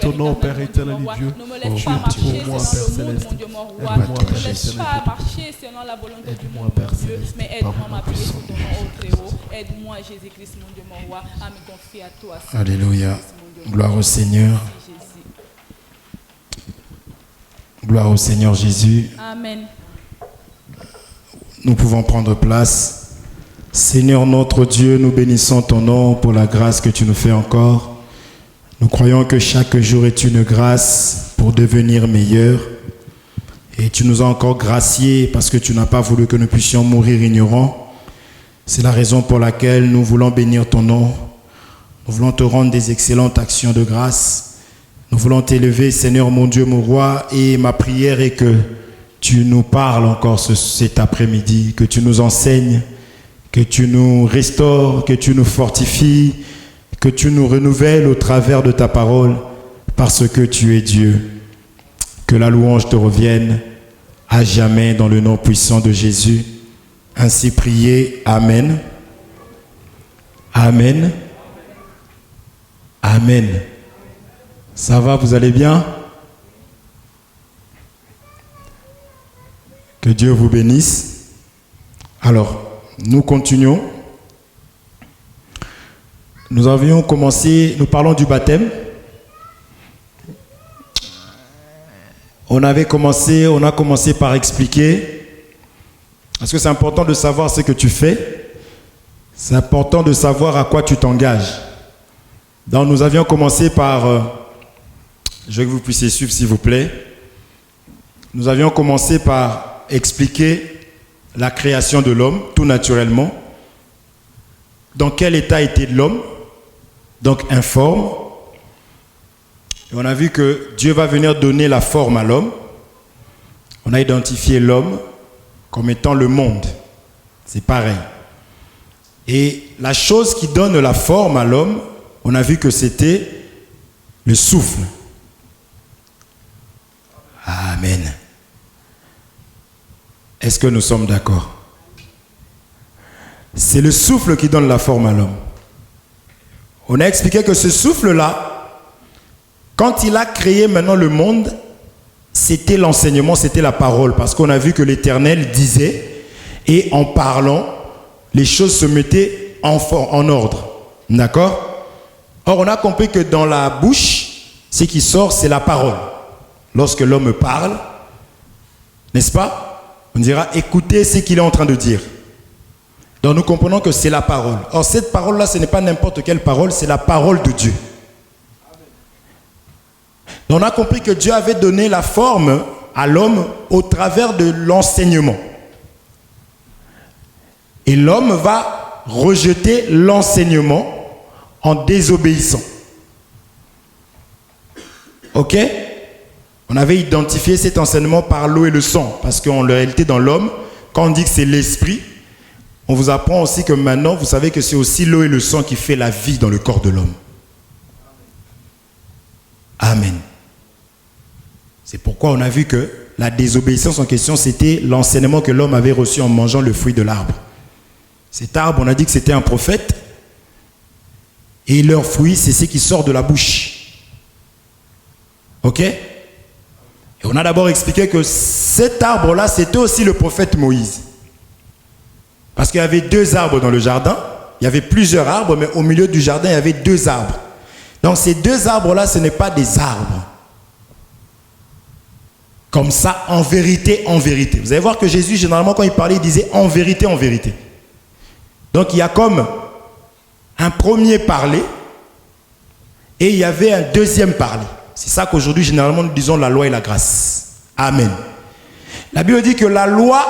ton nom, Père éternel et Dieu. Ne me laisse pas marcher Pour moi, selon Père le monde, céleste. mon Dieu, mon roi. Aide-moi, Ne Père me laisse éternel. pas marcher selon la volonté du Aide-moi, monde, Père mon Dieu, céleste, mais par aide-moi à mon m'appeler puissant sous ton nom au très haut. Aide-moi, Jésus-Christ, mon Dieu, mon roi, à me confier à toi. Alléluia. Jésus-Christ, mon Dieu, mon Gloire au Seigneur. roi. Jésus. Gloire au Seigneur Jésus. Amen. Nous pouvons prendre place. Seigneur notre Dieu, nous bénissons ton nom pour la grâce que tu nous fais encore. Nous croyons que chaque jour est une grâce pour devenir meilleur. Et tu nous as encore graciés parce que tu n'as pas voulu que nous puissions mourir ignorants. C'est la raison pour laquelle nous voulons bénir ton nom. Nous voulons te rendre des excellentes actions de grâce. Nous voulons t'élever, Seigneur mon Dieu, mon roi. Et ma prière est que tu nous parles encore cet après-midi, que tu nous enseignes, que tu nous restaures, que tu nous fortifies, que tu nous renouvelles au travers de ta parole, parce que tu es Dieu. Que la louange te revienne à jamais dans le nom puissant de Jésus. Ainsi prié, Amen. Amen. Amen. Ça va, vous allez bien? Que Dieu vous bénisse. Alors, nous continuons. Nous avions commencé, nous parlons du baptême. On a commencé par expliquer, parce que c'est important de savoir ce que tu fais. C'est important de savoir à quoi tu t'engages. Donc nous avions commencé par, je veux que vous puissiez suivre s'il vous plaît. Nous avions commencé par expliquer la création de l'homme, tout naturellement. Dans quel état était l'homme? Donc informe. Et on a vu que Dieu va venir donner la forme à l'homme. On a identifié l'homme comme étant le monde. C'est pareil. Et la chose qui donne la forme à l'homme, on a vu que c'était le souffle. Amen. Est-ce que nous sommes d'accord? C'est le souffle qui donne la forme à l'homme. On a expliqué que ce souffle-là, quand il a créé maintenant le monde, c'était l'enseignement, c'était la parole. Parce qu'on a vu que l'Éternel disait, et en parlant, les choses se mettaient en ordre. D'accord? Or, on a compris que dans la bouche, ce qui sort, c'est la parole. Lorsque l'homme parle, n'est-ce pas? On dira, écoutez ce qu'il est en train de dire. Donc nous comprenons que c'est la parole. Or, cette parole-là, ce n'est pas n'importe quelle parole, c'est la parole de Dieu. Donc, on a compris que Dieu avait donné la forme à l'homme au travers de l'enseignement. Et l'homme va rejeter l'enseignement en désobéissant. Ok? On avait identifié cet enseignement par l'eau et le sang, parce qu'en réalité, dans l'homme, quand on dit que c'est l'esprit, on vous apprend aussi que maintenant, vous savez que c'est aussi l'eau et le sang qui fait la vie dans le corps de l'homme. Amen. C'est pourquoi on a vu que la désobéissance en question, c'était l'enseignement que l'homme avait reçu en mangeant le fruit de l'arbre. Cet arbre, on a dit que c'était un prophète, et leur fruit, c'est ce qui sort de la bouche. Ok? Et on a d'abord expliqué que cet arbre-là, c'était aussi le prophète Moïse. Parce qu'il y avait 2 arbres dans le jardin. Il y avait plusieurs arbres, mais au milieu du jardin, il y avait 2 arbres. Donc ces 2 arbres-là, ce n'est pas des arbres. Comme ça, en vérité, en vérité. Vous allez voir que Jésus, généralement, quand il parlait, il disait en vérité, en vérité. Donc il y a comme un premier parler et il y avait un deuxième parler. C'est ça qu'aujourd'hui, généralement, nous disons la loi et la grâce. Amen. La Bible dit que la loi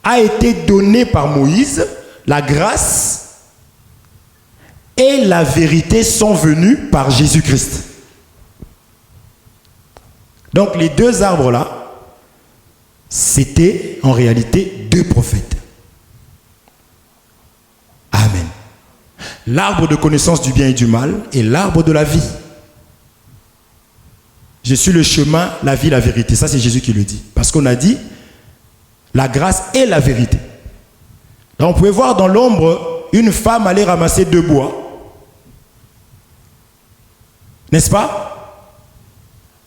a été donnée par Moïse, la grâce et la vérité sont venues par Jésus-Christ. Donc les 2 arbres-là, c'était en réalité 2 prophètes. Amen. L'arbre de connaissance du bien et du mal et l'arbre de la vie. Je suis le chemin, la vie, la vérité. Ça, c'est Jésus qui le dit. Parce qu'on a dit la grâce et la vérité. Donc, on pouvait voir dans l'ombre une femme aller ramasser 2 bois. N'est-ce pas?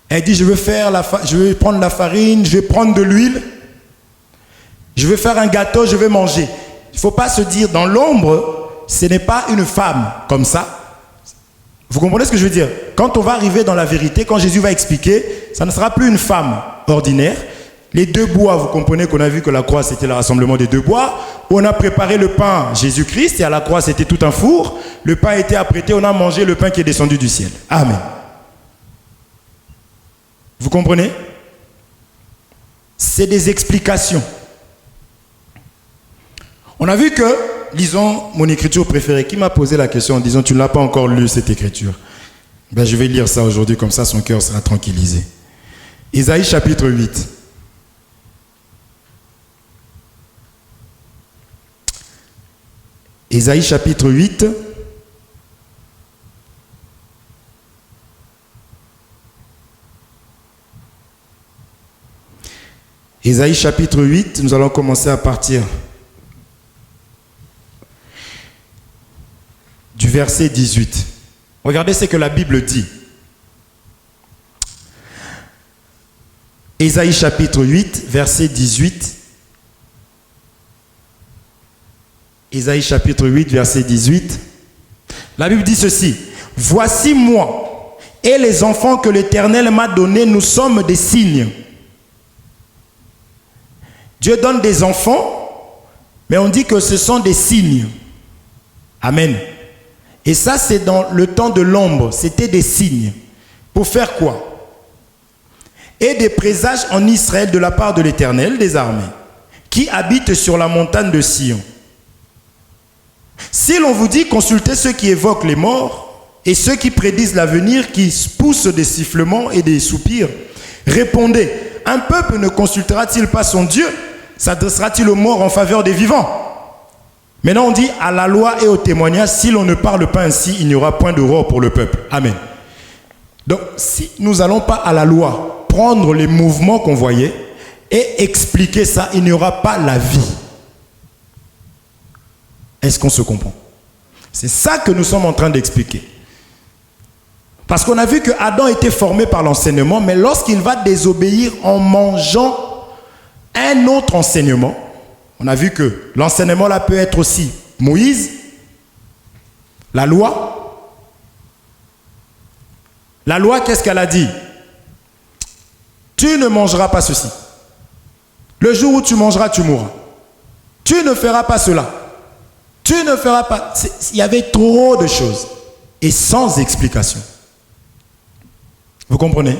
Elle dit, je vais prendre la farine, je vais prendre de l'huile, je vais faire un gâteau, je vais manger. Il ne faut pas se dire, dans l'ombre, ce n'est pas une femme comme ça. Vous comprenez ce que je veux dire? Quand on va arriver dans la vérité, quand Jésus va expliquer, ça ne sera plus une femme ordinaire. Les deux bois, vous comprenez qu'on a vu que la croix, c'était le rassemblement des deux bois. On a préparé le pain, Jésus-Christ, et à la croix, c'était tout un four. Le pain a été apprêté, on a mangé le pain qui est descendu du ciel. Amen. Vous comprenez? C'est des explications. On a vu que, lisons mon écriture préférée. Qui m'a posé la question en disant, tu ne l'as pas encore lu cette écriture? Ben, je vais lire ça aujourd'hui, comme ça son cœur sera tranquillisé. Ésaïe chapitre 8. Ésaïe chapitre 8. Ésaïe chapitre 8, nous allons commencer à partir du verset 18. Regardez ce que la Bible dit. Ésaïe chapitre 8, verset 18. Ésaïe chapitre 8, verset 18. La Bible dit ceci. Voici moi et les enfants que l'Éternel m'a donnés, nous sommes des signes. Dieu donne des enfants, mais on dit que ce sont des signes. Amen. Et ça, c'est dans le temps de l'ombre. C'était des signes. Pour faire quoi? Et des présages en Israël de la part de l'Éternel des armées, qui habite sur la montagne de Sion. Si l'on vous dit, consultez ceux qui évoquent les morts et ceux qui prédisent l'avenir, qui poussent des sifflements et des soupirs, répondez, un peuple ne consultera-t-il pas son Dieu? S'adressera-t-il aux morts en faveur des vivants? Maintenant on dit à la loi et au témoignage, si l'on ne parle pas ainsi, il n'y aura point d'aurore pour le peuple. Amen. Donc si nous n'allons pas à la loi prendre les mouvements qu'on voyait et expliquer ça, il n'y aura pas la vie. Est-ce qu'on se comprend? C'est ça que nous sommes en train d'expliquer. Parce qu'on a vu que Adam était formé par l'enseignement, mais lorsqu'il va désobéir en mangeant un autre enseignement, on a vu que l'enseignement là peut être aussi Moïse, la loi. La loi, qu'est-ce qu'elle a dit? Tu ne mangeras pas ceci. Le jour où tu mangeras, tu mourras. Tu ne feras pas cela. Tu ne feras pas... Il y avait trop de choses. Et sans explication. Vous comprenez?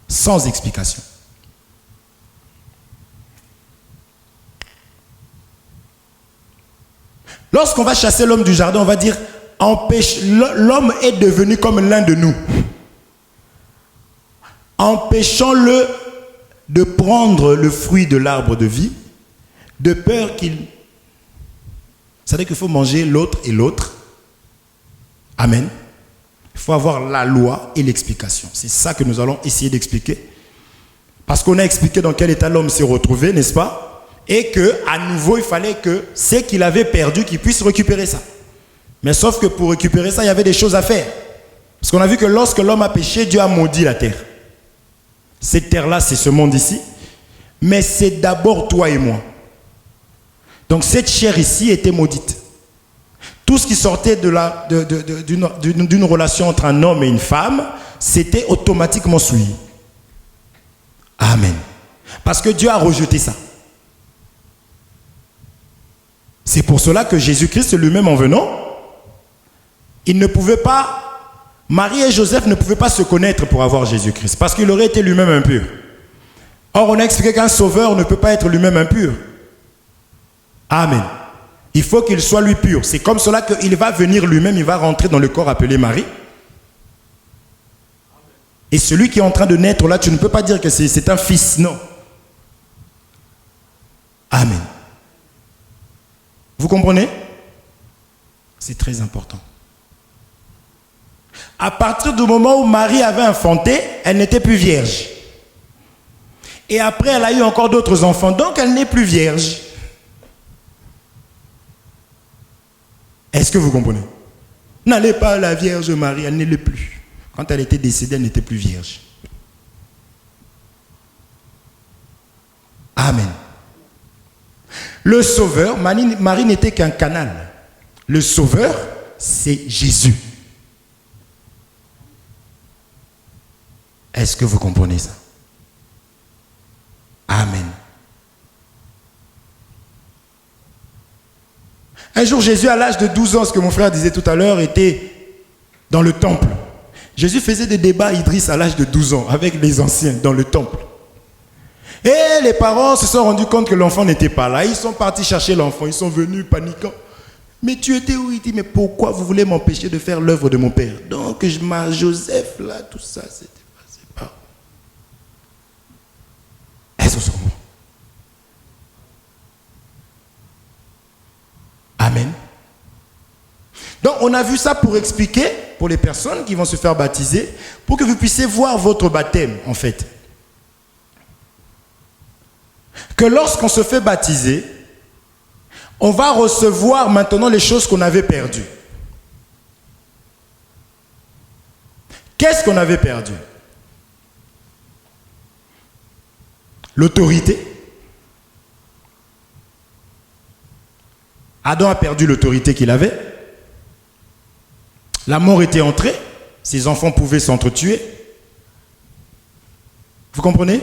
Sans explication. Lorsqu'on va chasser l'homme du jardin, on va dire, l'homme est devenu comme l'un de nous. Empêchons-le de prendre le fruit de l'arbre de vie, de peur qu'il... C'est-à-dire qu'il faut manger l'autre et l'autre. Amen. Il faut avoir la loi et l'explication. C'est ça que nous allons essayer d'expliquer. Parce qu'on a expliqué dans quel état l'homme s'est retrouvé, n'est-ce pas? Et qu'à nouveau, il fallait que ce qu'il avait perdu, qu'il puisse récupérer ça. Mais sauf que pour récupérer ça, il y avait des choses à faire. Parce qu'on a vu que lorsque l'homme a péché, Dieu a maudit la terre. Cette terre-là, c'est ce monde ici. Mais c'est d'abord toi et moi. Donc cette chair ici était maudite. Tout ce qui sortait d'une relation entre un homme et une femme, c'était automatiquement souillé. Amen. Parce que Dieu a rejeté ça. C'est pour cela que Jésus-Christ lui-même en venant, il ne pouvait pas, Marie et Joseph ne pouvaient pas se connaître pour avoir Jésus-Christ, parce qu'il aurait été lui-même impur. Or, on a expliqué qu'un sauveur ne peut pas être lui-même impur. Amen. Il faut qu'il soit lui pur. C'est comme cela qu'il va venir lui-même, il va rentrer dans le corps appelé Marie. Et celui qui est en train de naître là, tu ne peux pas dire que c'est un fils, non. Amen. Vous comprenez? C'est très important. À partir du moment où Marie avait enfanté, elle n'était plus vierge. Et après, elle a eu encore d'autres enfants, donc elle n'est plus vierge. Est-ce que vous comprenez? N'allez pas à la Vierge Marie, elle ne l'est plus. Quand elle était décédée, elle n'était plus vierge. Amen. Le Sauveur, Marie n'était qu'un canal. Le Sauveur, c'est Jésus. Est-ce que vous comprenez ça? Amen. Un jour, Jésus, à l'âge de 12 ans, ce que mon frère disait tout à l'heure, était dans le temple. Jésus faisait des débats Idriss à l'âge de 12 ans avec les anciens dans le temple. Et les parents se sont rendus compte que l'enfant n'était pas là. Ils sont partis chercher l'enfant. Ils sont venus paniquant. Mais tu étais où? Il dit, mais pourquoi vous voulez m'empêcher de faire l'œuvre de mon père? Donc, Joseph, là, tout ça, c'était passé par... Est-ce que c'est bon? Amen. Donc, on a vu ça pour expliquer, pour les personnes qui vont se faire baptiser, pour que vous puissiez voir votre baptême, en fait. Que lorsqu'on se fait baptiser, on va recevoir maintenant les choses qu'on avait perdues. Qu'est-ce qu'on avait perdu? L'autorité. Adam a perdu l'autorité qu'il avait. La mort était entrée. Ses enfants pouvaient s'entretuer. Vous comprenez?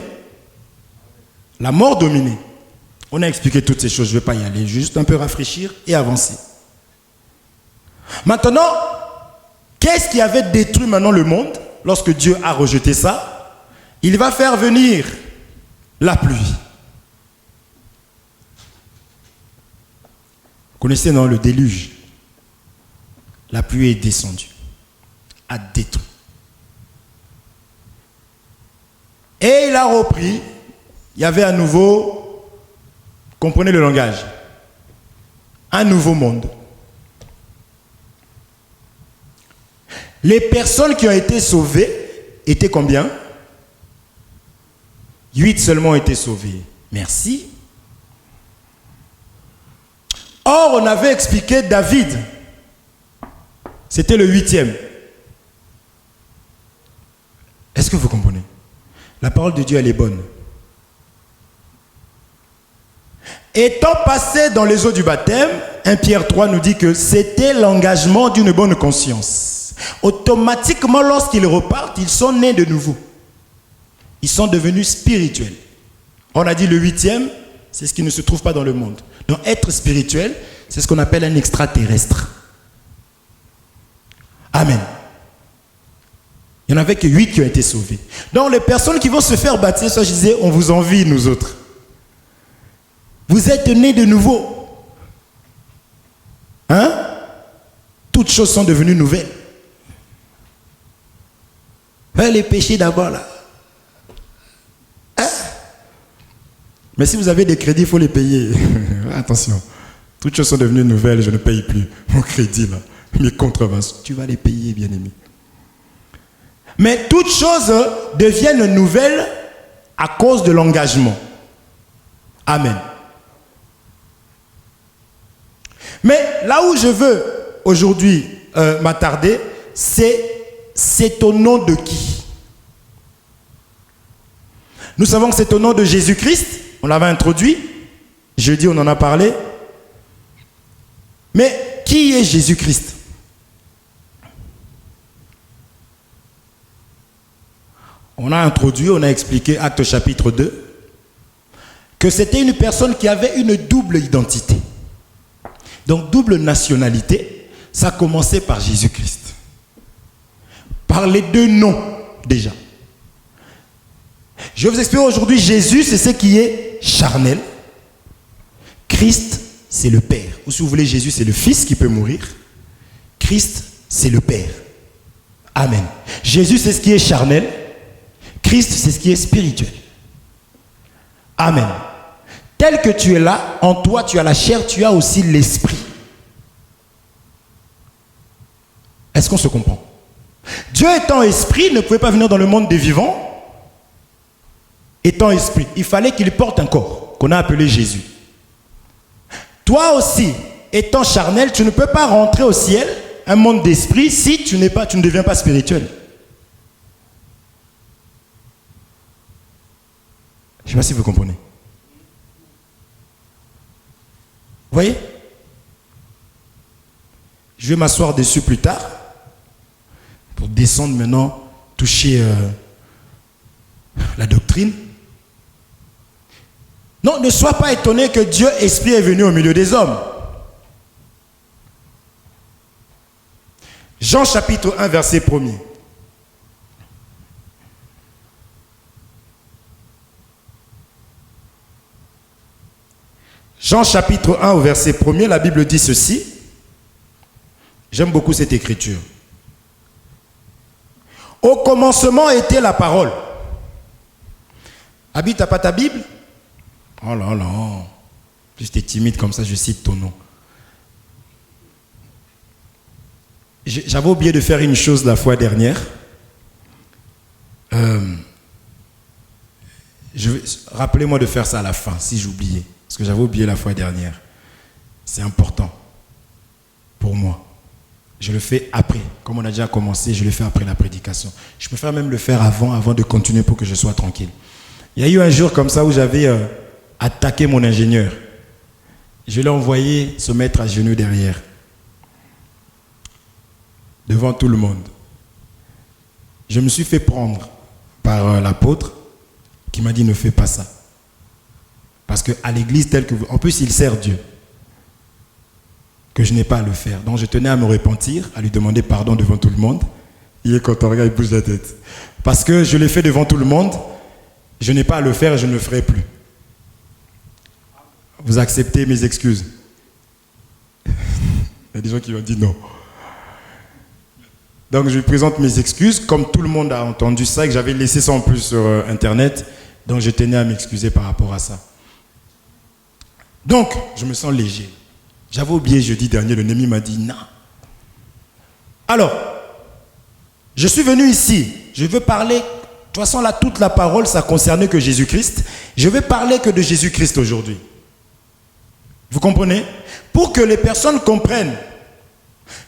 La mort dominait. On a expliqué toutes ces choses, je ne vais pas y aller, je vais juste un peu rafraîchir et avancer. Maintenant, qu'est-ce qui avait détruit maintenant le monde lorsque Dieu a rejeté ça? Il va faire venir la pluie. Vous connaissez, non, le déluge? La pluie est descendue, a détruit. Et il a repris. Il y avait à nouveau, comprenez le langage, un nouveau monde. Les personnes qui ont été sauvées étaient combien? 8 seulement ont été sauvées. Merci. Or, on avait expliqué David. C'était le 8e. Est-ce que vous comprenez? La parole de Dieu, elle est bonne. Étant passé dans les eaux du baptême, 1 Pierre 3 nous dit que c'était l'engagement d'une bonne conscience. Automatiquement, lorsqu'ils repartent, ils sont nés de nouveau. Ils sont devenus spirituels. On a dit le 8e, c'est ce qui ne se trouve pas dans le monde. Donc être spirituel, c'est ce qu'on appelle un extraterrestre. Amen. Il n'y en avait que 8 qui ont été sauvés. Donc les personnes qui vont se faire baptiser, ça je disais, on vous envie nous autres. Vous êtes nés de nouveau. Hein? Toutes choses sont devenues nouvelles. Les péchés d'abord là. Hein? Mais si vous avez des crédits, il faut les payer. Attention. Toutes choses sont devenues nouvelles, je ne paye plus mon crédit là. Mes contreventions, tu vas les payer, bien-aimé. Mais toutes choses deviennent nouvelles à cause de l'engagement. Amen. Mais là où je veux aujourd'hui m'attarder, c'est au nom de qui? Nous savons que c'est au nom de Jésus-Christ. On l'avait introduit. Jeudi, on en a parlé. Mais qui est Jésus-Christ? On a introduit, on a expliqué, Actes chapitre 2, que c'était une personne qui avait une double identité. Donc, double nationalité, ça commençait par Jésus-Christ. Par les deux noms, déjà. Je vais vous expliquer aujourd'hui, Jésus, c'est ce qui est charnel. Christ, c'est le Père. Ou si vous voulez, Jésus, c'est le Fils qui peut mourir. Christ, c'est le Père. Amen. Jésus, c'est ce qui est charnel. Christ, c'est ce qui est spirituel. Amen. Tel que tu es là, en toi, tu as la chair, tu as aussi l'esprit. Est-ce qu'on se comprend? Dieu étant esprit, ne pouvait pas venir dans le monde des vivants. Étant esprit, il fallait qu'il porte un corps, qu'on a appelé Jésus. Toi aussi, étant charnel, tu ne peux pas rentrer au ciel un monde d'esprit si tu ne deviens pas spirituel. Je ne sais pas si vous comprenez. Vous voyez? Je vais m'asseoir dessus plus tard pour descendre maintenant, toucher la doctrine. Non, ne sois pas étonné que Dieu, Esprit, est venu au milieu des hommes. Jean chapitre 1, verset 1er. Jean chapitre 1 au verset 1er, la Bible dit ceci. J'aime beaucoup cette écriture. Au commencement était la parole. Abi, t'as pas ta Bible? Oh là là. Plus t'es timide comme ça, je cite ton nom. J'avais oublié de faire une chose la fois dernière. Rappelez-moi de faire ça à la fin, si j'oubliais. Parce que j'avais oublié la fois dernière. C'est important pour moi. Je le fais après. Comme on a déjà commencé, je le fais après la prédication. Je préfère même le faire avant de continuer pour que je sois tranquille. Il y a eu un jour comme ça où j'avais attaqué mon ingénieur. Je l'ai envoyé se mettre à genoux derrière. Devant tout le monde. Je me suis fait prendre par l'apôtre qui m'a dit ne fais pas ça. Parce qu'à l'église telle que vous... En plus, il sert Dieu. Que je n'ai pas à le faire. Donc je tenais à me repentir, à lui demander pardon devant tout le monde. Il est content, regarde, il bouge la tête. Parce que je l'ai fait devant tout le monde, je n'ai pas à le faire et je ne le ferai plus. Vous acceptez mes excuses? Il y a des gens qui ont dit non. Donc je lui présente mes excuses, comme tout le monde a entendu ça, et que j'avais laissé ça en plus sur Internet. Donc je tenais à m'excuser par rapport à ça. Donc, je me sens léger. J'avais oublié jeudi dernier, le Némi m'a dit non. Alors, je suis venu ici, je veux parler, de toute façon là, toute la parole, ça concernait que Jésus-Christ. Je vais parler que de Jésus-Christ aujourd'hui. Vous comprenez? Pour que les personnes comprennent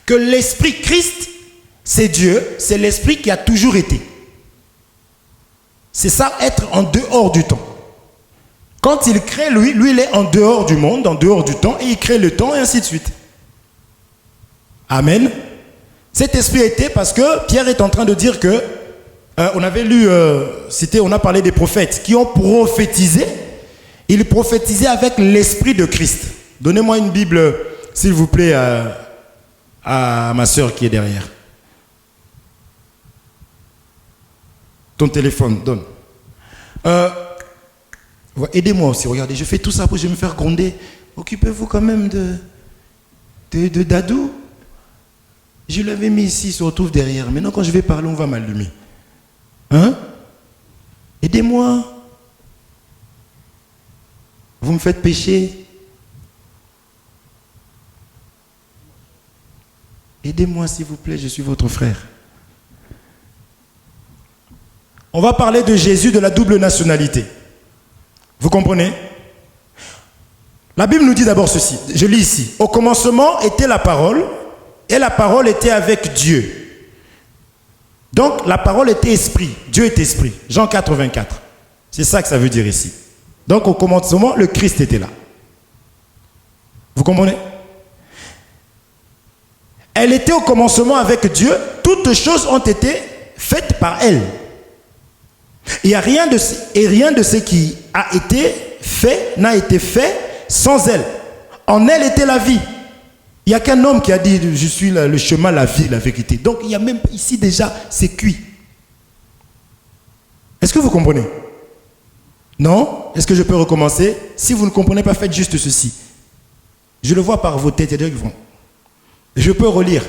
que l'Esprit Christ, c'est Dieu, c'est l'Esprit qui a toujours été. C'est ça, être en dehors du temps. Quand il crée, lui, il est en dehors du monde, en dehors du temps, et il crée le temps, et ainsi de suite. Amen. Cet esprit était parce que Pierre est en train de dire que, on avait lu, on a parlé des prophètes qui ont prophétisé. Ils prophétisaient avec l'esprit de Christ. Donnez-moi une Bible, s'il vous plaît, à ma soeur qui est derrière. Ton téléphone, donne. Aidez-moi aussi, regardez, je fais tout ça pour je vais me faire gronder. Occupez-vous quand même de Dadou. Je l'avais mis ici, il se retrouve derrière. Maintenant, quand je vais parler, on va m'allumer. Hein? Aidez-moi. Vous me faites pécher. Aidez-moi, s'il vous plaît, je suis votre frère. On va parler de Jésus, de la double nationalité. Vous comprenez? La Bible nous dit d'abord ceci, je lis ici. Au commencement était la parole, et la parole était avec Dieu. Donc la parole était esprit, Dieu est esprit. Jean 4, 24. C'est ça que ça veut dire ici. Donc au commencement, le Christ était là. Vous comprenez? Elle était au commencement avec Dieu, toutes choses ont été faites par elle. Il n'y a rien de ce qui a été fait, n'a été fait sans elle. En elle était la vie. Il n'y a qu'un homme qui a dit je suis le chemin, la vie, la vérité. Donc il y a même ici déjà, c'est cuit. Est-ce que vous comprenez? Non? Est-ce que je peux recommencer? Si vous ne comprenez pas, faites juste ceci. Je le vois par vos têtes, il y a des gens qui vont. Je peux relire.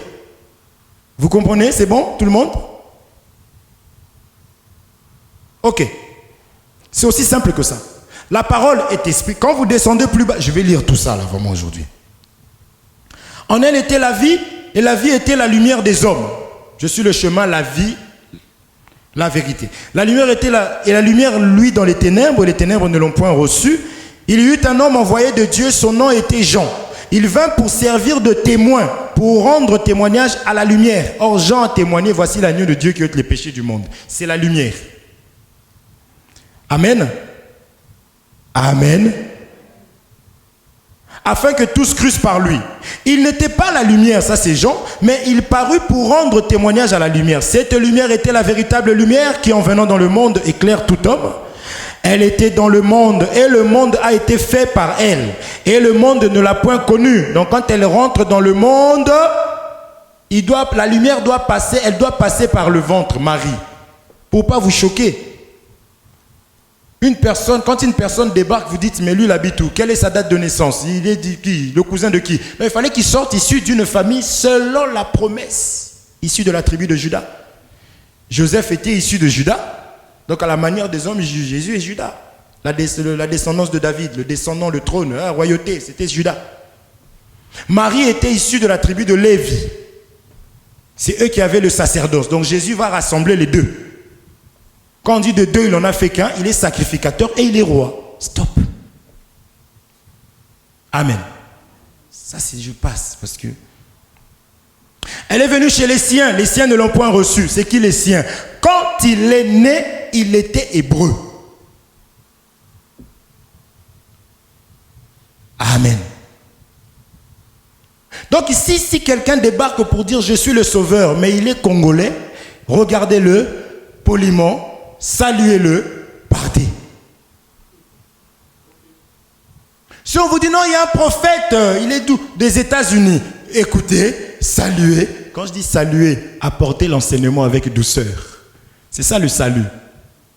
Vous comprenez? C'est bon? Tout le monde? Ok. C'est aussi simple que ça. La parole est esprit. Quand vous descendez plus bas, je vais lire tout ça là vraiment aujourd'hui. En elle était la vie, et la vie était la lumière des hommes. Je suis le chemin, la vie, la vérité. La lumière était là, et la lumière, lui, dans les ténèbres ne l'ont point reçu. Il y eut un homme envoyé de Dieu, son nom était Jean. Il vint pour servir de témoin, pour rendre témoignage à la lumière. Or, Jean a témoigné, voici l'agneau de Dieu qui ôte les péchés du monde. C'est la lumière. Amen. Amen. Afin que tous crussent par lui. Il n'était pas la lumière, ça c'est Jean, mais il parut pour rendre témoignage à la lumière. Cette lumière était la véritable lumière qui, en venant dans le monde, éclaire tout homme. Elle était dans le monde et le monde a été fait par elle. Et le monde ne l'a point connue. Donc quand elle rentre dans le monde, la lumière doit passer, elle doit passer par le ventre, Marie. Pour ne pas vous choquer. Quand une personne débarque, vous dites, mais lui, il habite où? Quelle est sa date de naissance? Il est de qui? Le cousin de qui? Mais il fallait qu'il sorte issu d'une famille selon la promesse, issu de la tribu de Juda. Joseph était issu de Juda. Donc à la manière des hommes, Jésus est Juda. La descendance de David, le descendant, le trône, la royauté, c'était Juda. Marie était issue de la tribu de Lévi. C'est eux qui avaient le sacerdoce. Donc Jésus va rassembler les deux. Quand on dit de deux, il n'en a fait qu'un. Il est sacrificateur et il est roi. Stop. Amen. Ça, c'est je passe parce que... Elle est venue chez les siens ne l'ont point reçu. C'est qui les siens? Quand il est né, il était hébreu. Amen. Donc ici, si quelqu'un débarque pour dire je suis le sauveur, mais il est congolais, regardez-le poliment, saluez-le, partez. Si on vous dit non, il y a un prophète, il est d'où? Des États-Unis. Écoutez, saluez. Quand je dis saluer, apportez l'enseignement avec douceur. C'est ça le salut.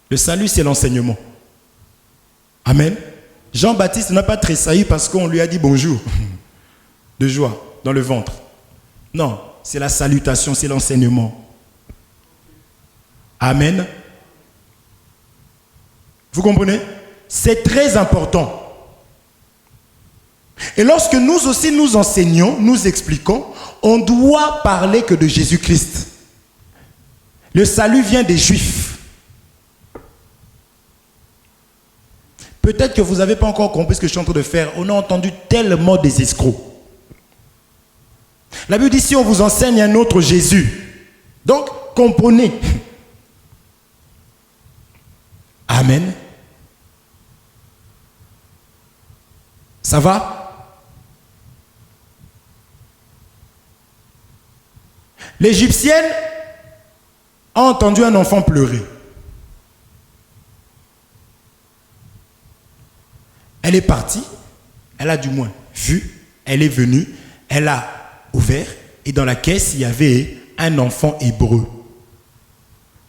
Le salut, c'est l'enseignement. Amen. Jean-Baptiste n'a pas tressailli parce qu'on lui a dit bonjour. De joie, dans le ventre. Non, c'est la salutation, c'est l'enseignement. Amen. Vous comprenez? C'est très important. Et lorsque nous aussi nous enseignons, nous expliquons, on doit parler que de Jésus-Christ. Le salut vient des Juifs. Peut-être que vous n'avez pas encore compris ce que je suis en train de faire. On a entendu tellement des escrocs. La Bible dit si on vous enseigne un autre Jésus. Donc, comprenez. Amen. Ça va? L'Égyptienne a entendu un enfant pleurer. Elle est partie, elle a du moins vu, elle est venue, elle a ouvert et dans la caisse, il y avait un enfant hébreu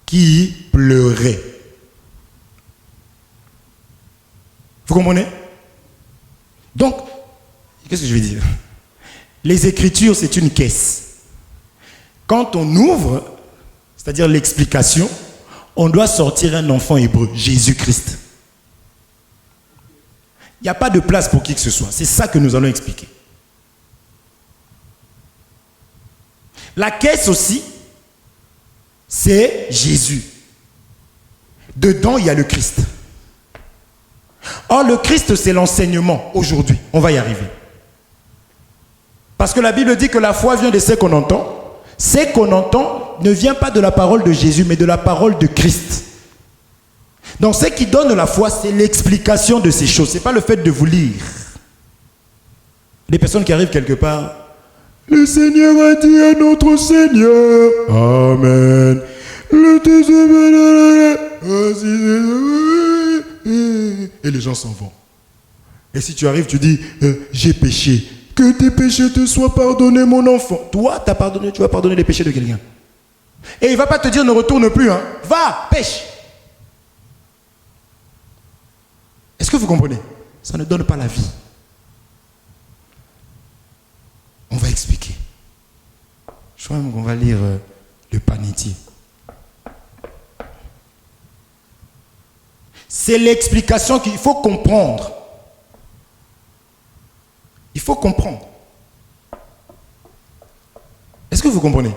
qui pleurait. Vous comprenez? Donc, qu'est-ce que je vais dire? Les Écritures, c'est une caisse. Quand on ouvre, c'est-à-dire l'explication, on doit sortir un enfant hébreu, Jésus-Christ. Il n'y a pas de place pour qui que ce soit. C'est ça que nous allons expliquer. La caisse aussi, c'est Jésus. Dedans, il y a le Christ. Or, le Christ, c'est l'enseignement aujourd'hui. On va y arriver. Parce que la Bible dit que la foi vient de ce qu'on entend. Ce qu'on entend ne vient pas de la parole de Jésus, mais de la parole de Christ. Donc, ce qui donne la foi, c'est l'explication de ces choses. Ce n'est pas le fait de vous lire. Les personnes qui arrivent quelque part, le Seigneur a dit à notre Seigneur, Amen. Et les gens s'en vont. Et si tu arrives, tu dis, j'ai péché. Que tes péchés te soient pardonnés, mon enfant. Toi, tu as pardonné, tu vas pardonner les péchés de quelqu'un. Et il ne va pas te dire ne retourne plus. Hein. Va, pêche. Est-ce que vous comprenez? Ça ne donne pas la vie. On va expliquer. Je crois qu'on va lire le Panetier. C'est l'explication qu'il faut comprendre. Il faut comprendre. Est-ce que vous comprenez?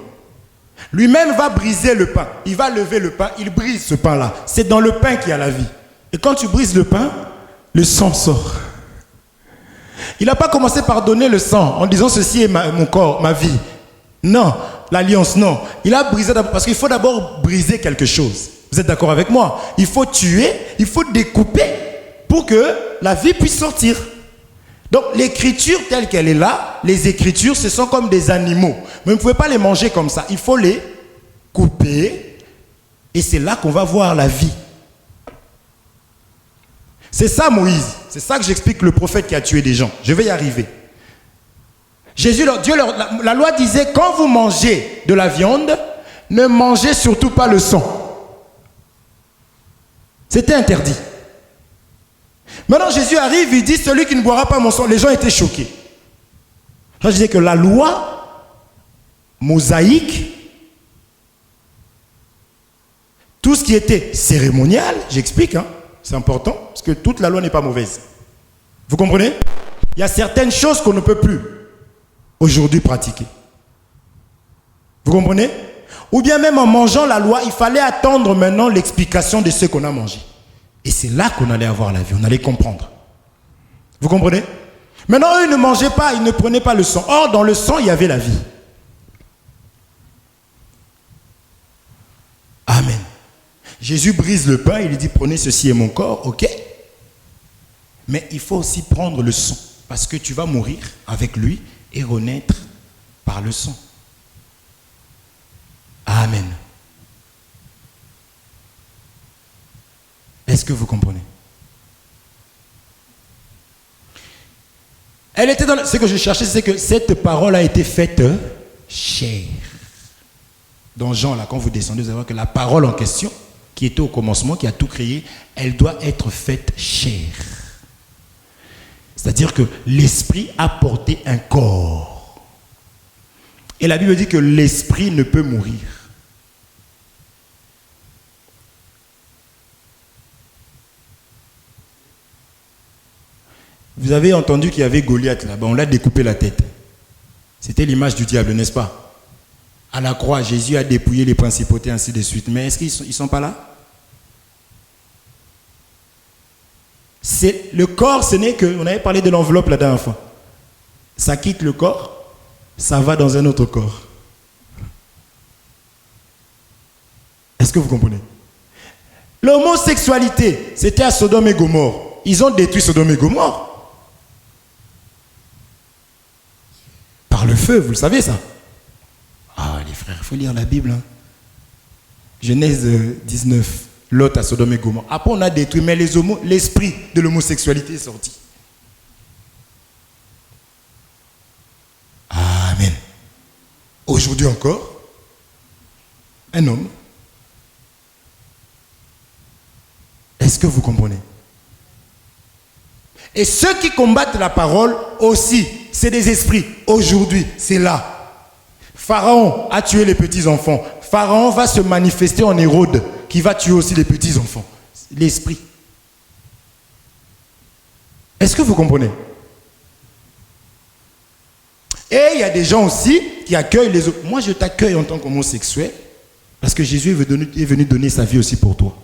Lui-même va briser le pain. Il va lever le pain, il brise ce pain-là. C'est dans le pain qu'il y a la vie. Et quand tu brises le pain, le sang sort. Il n'a pas commencé par donner le sang en disant ceci est mon corps, ma vie. Non, l'alliance, non. Il a brisé d'abord, parce qu'il faut d'abord briser quelque chose. Vous êtes d'accord avec moi? Il faut tuer, il faut découper pour que la vie puisse sortir. Donc l'écriture telle qu'elle est là, les écritures, ce sont comme des animaux. Mais vous ne pouvez pas les manger comme ça. Il faut les couper et c'est là qu'on va voir la vie. C'est ça Moïse. C'est ça que j'explique le prophète qui a tué des gens. Je vais y arriver. La loi disait, quand vous mangez de la viande, ne mangez surtout pas le sang. C'était interdit. Maintenant Jésus arrive, il dit, celui qui ne boira pas mon sang. Les gens étaient choqués. Je disais que la loi mosaïque, tout ce qui était cérémonial, j'explique, hein, c'est important, parce que toute la loi n'est pas mauvaise. Vous comprenez? Il y a certaines choses qu'on ne peut plus aujourd'hui pratiquer. Vous comprenez? Ou bien même en mangeant la loi, il fallait attendre maintenant l'explication de ce qu'on a mangé. Et c'est là qu'on allait avoir la vie, on allait comprendre. Vous comprenez? Maintenant, eux, ils ne mangeaient pas, ils ne prenaient pas le sang. Or, dans le sang, il y avait la vie. Amen. Jésus brise le pain, il lui dit, prenez ceci est mon corps, ok? Mais il faut aussi prendre le sang, parce que tu vas mourir avec lui et renaître par le sang. Amen. Est-ce que vous comprenez? Elle était dans ce que je cherchais, c'est que cette parole a été faite chair. Dans Jean, là, quand vous descendez, vous allez voir que la parole en question, qui était au commencement, qui a tout créé, elle doit être faite chair. C'est-à-dire que l'esprit a porté un corps. Et la Bible dit que l'esprit ne peut mourir. Vous avez entendu qu'il y avait Goliath là-bas, on l'a découpé la tête. C'était l'image du diable, n'est-ce pas? À la croix, Jésus a dépouillé les principautés, ainsi de suite. Mais est-ce qu'ils ne sont pas là? Le corps, ce n'est que, on avait parlé de l'enveloppe la dernière fois. Ça quitte le corps, ça va dans un autre corps. Est-ce que vous comprenez? L'homosexualité, c'était à Sodome et Gomorrhe. Ils ont détruit Sodome et Gomorrhe. Par le feu, vous le savez ça? Ah les frères, il faut lire la Bible. Hein. Genèse 19, Lot à Sodome et Gomorrhe. Après on a détruit, mais l'esprit de l'homosexualité est sorti. Amen. Aujourd'hui encore, un homme. Est-ce que vous comprenez? Et ceux qui combattent la parole aussi, c'est des esprits. Aujourd'hui, c'est là. Pharaon a tué les petits-enfants. Pharaon va se manifester en Hérode, qui va tuer aussi les petits-enfants. L'esprit. Est-ce que vous comprenez? Et il y a des gens aussi qui accueillent les autres. Moi, je t'accueille en tant qu'homosexuel, parce que Jésus est venu donner sa vie aussi pour toi.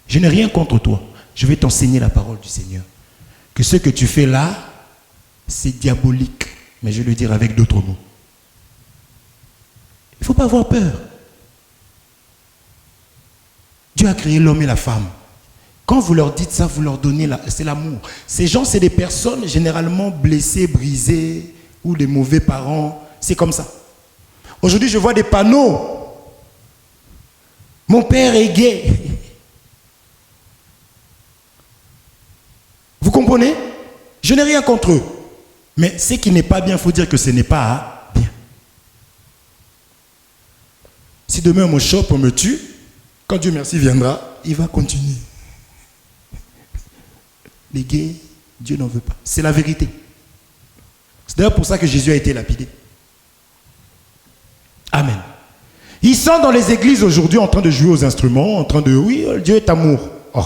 Je n'ai rien contre toi. Je vais t'enseigner la parole du Seigneur. Que ce que tu fais là, c'est diabolique. Mais je vais le dire avec d'autres mots. Il ne faut pas avoir peur. Dieu a créé l'homme et la femme. Quand vous leur dites ça, vous leur donnez, c'est l'amour. Ces gens, c'est des personnes généralement blessées, brisées, ou des mauvais parents. C'est comme ça. Aujourd'hui, je vois des panneaux. Mon père est gay. Vous comprenez? Je n'ai rien contre eux. Mais ce qui n'est pas bien, il faut dire que ce n'est pas bien. Si demain on me chope, on me tue, quand Dieu merci viendra, il va continuer. Les gays, Dieu n'en veut pas. C'est la vérité. C'est d'ailleurs pour ça que Jésus a été lapidé. Amen. Ils sont dans les églises aujourd'hui en train de jouer aux instruments, en train de, oui, Dieu est amour. Oh.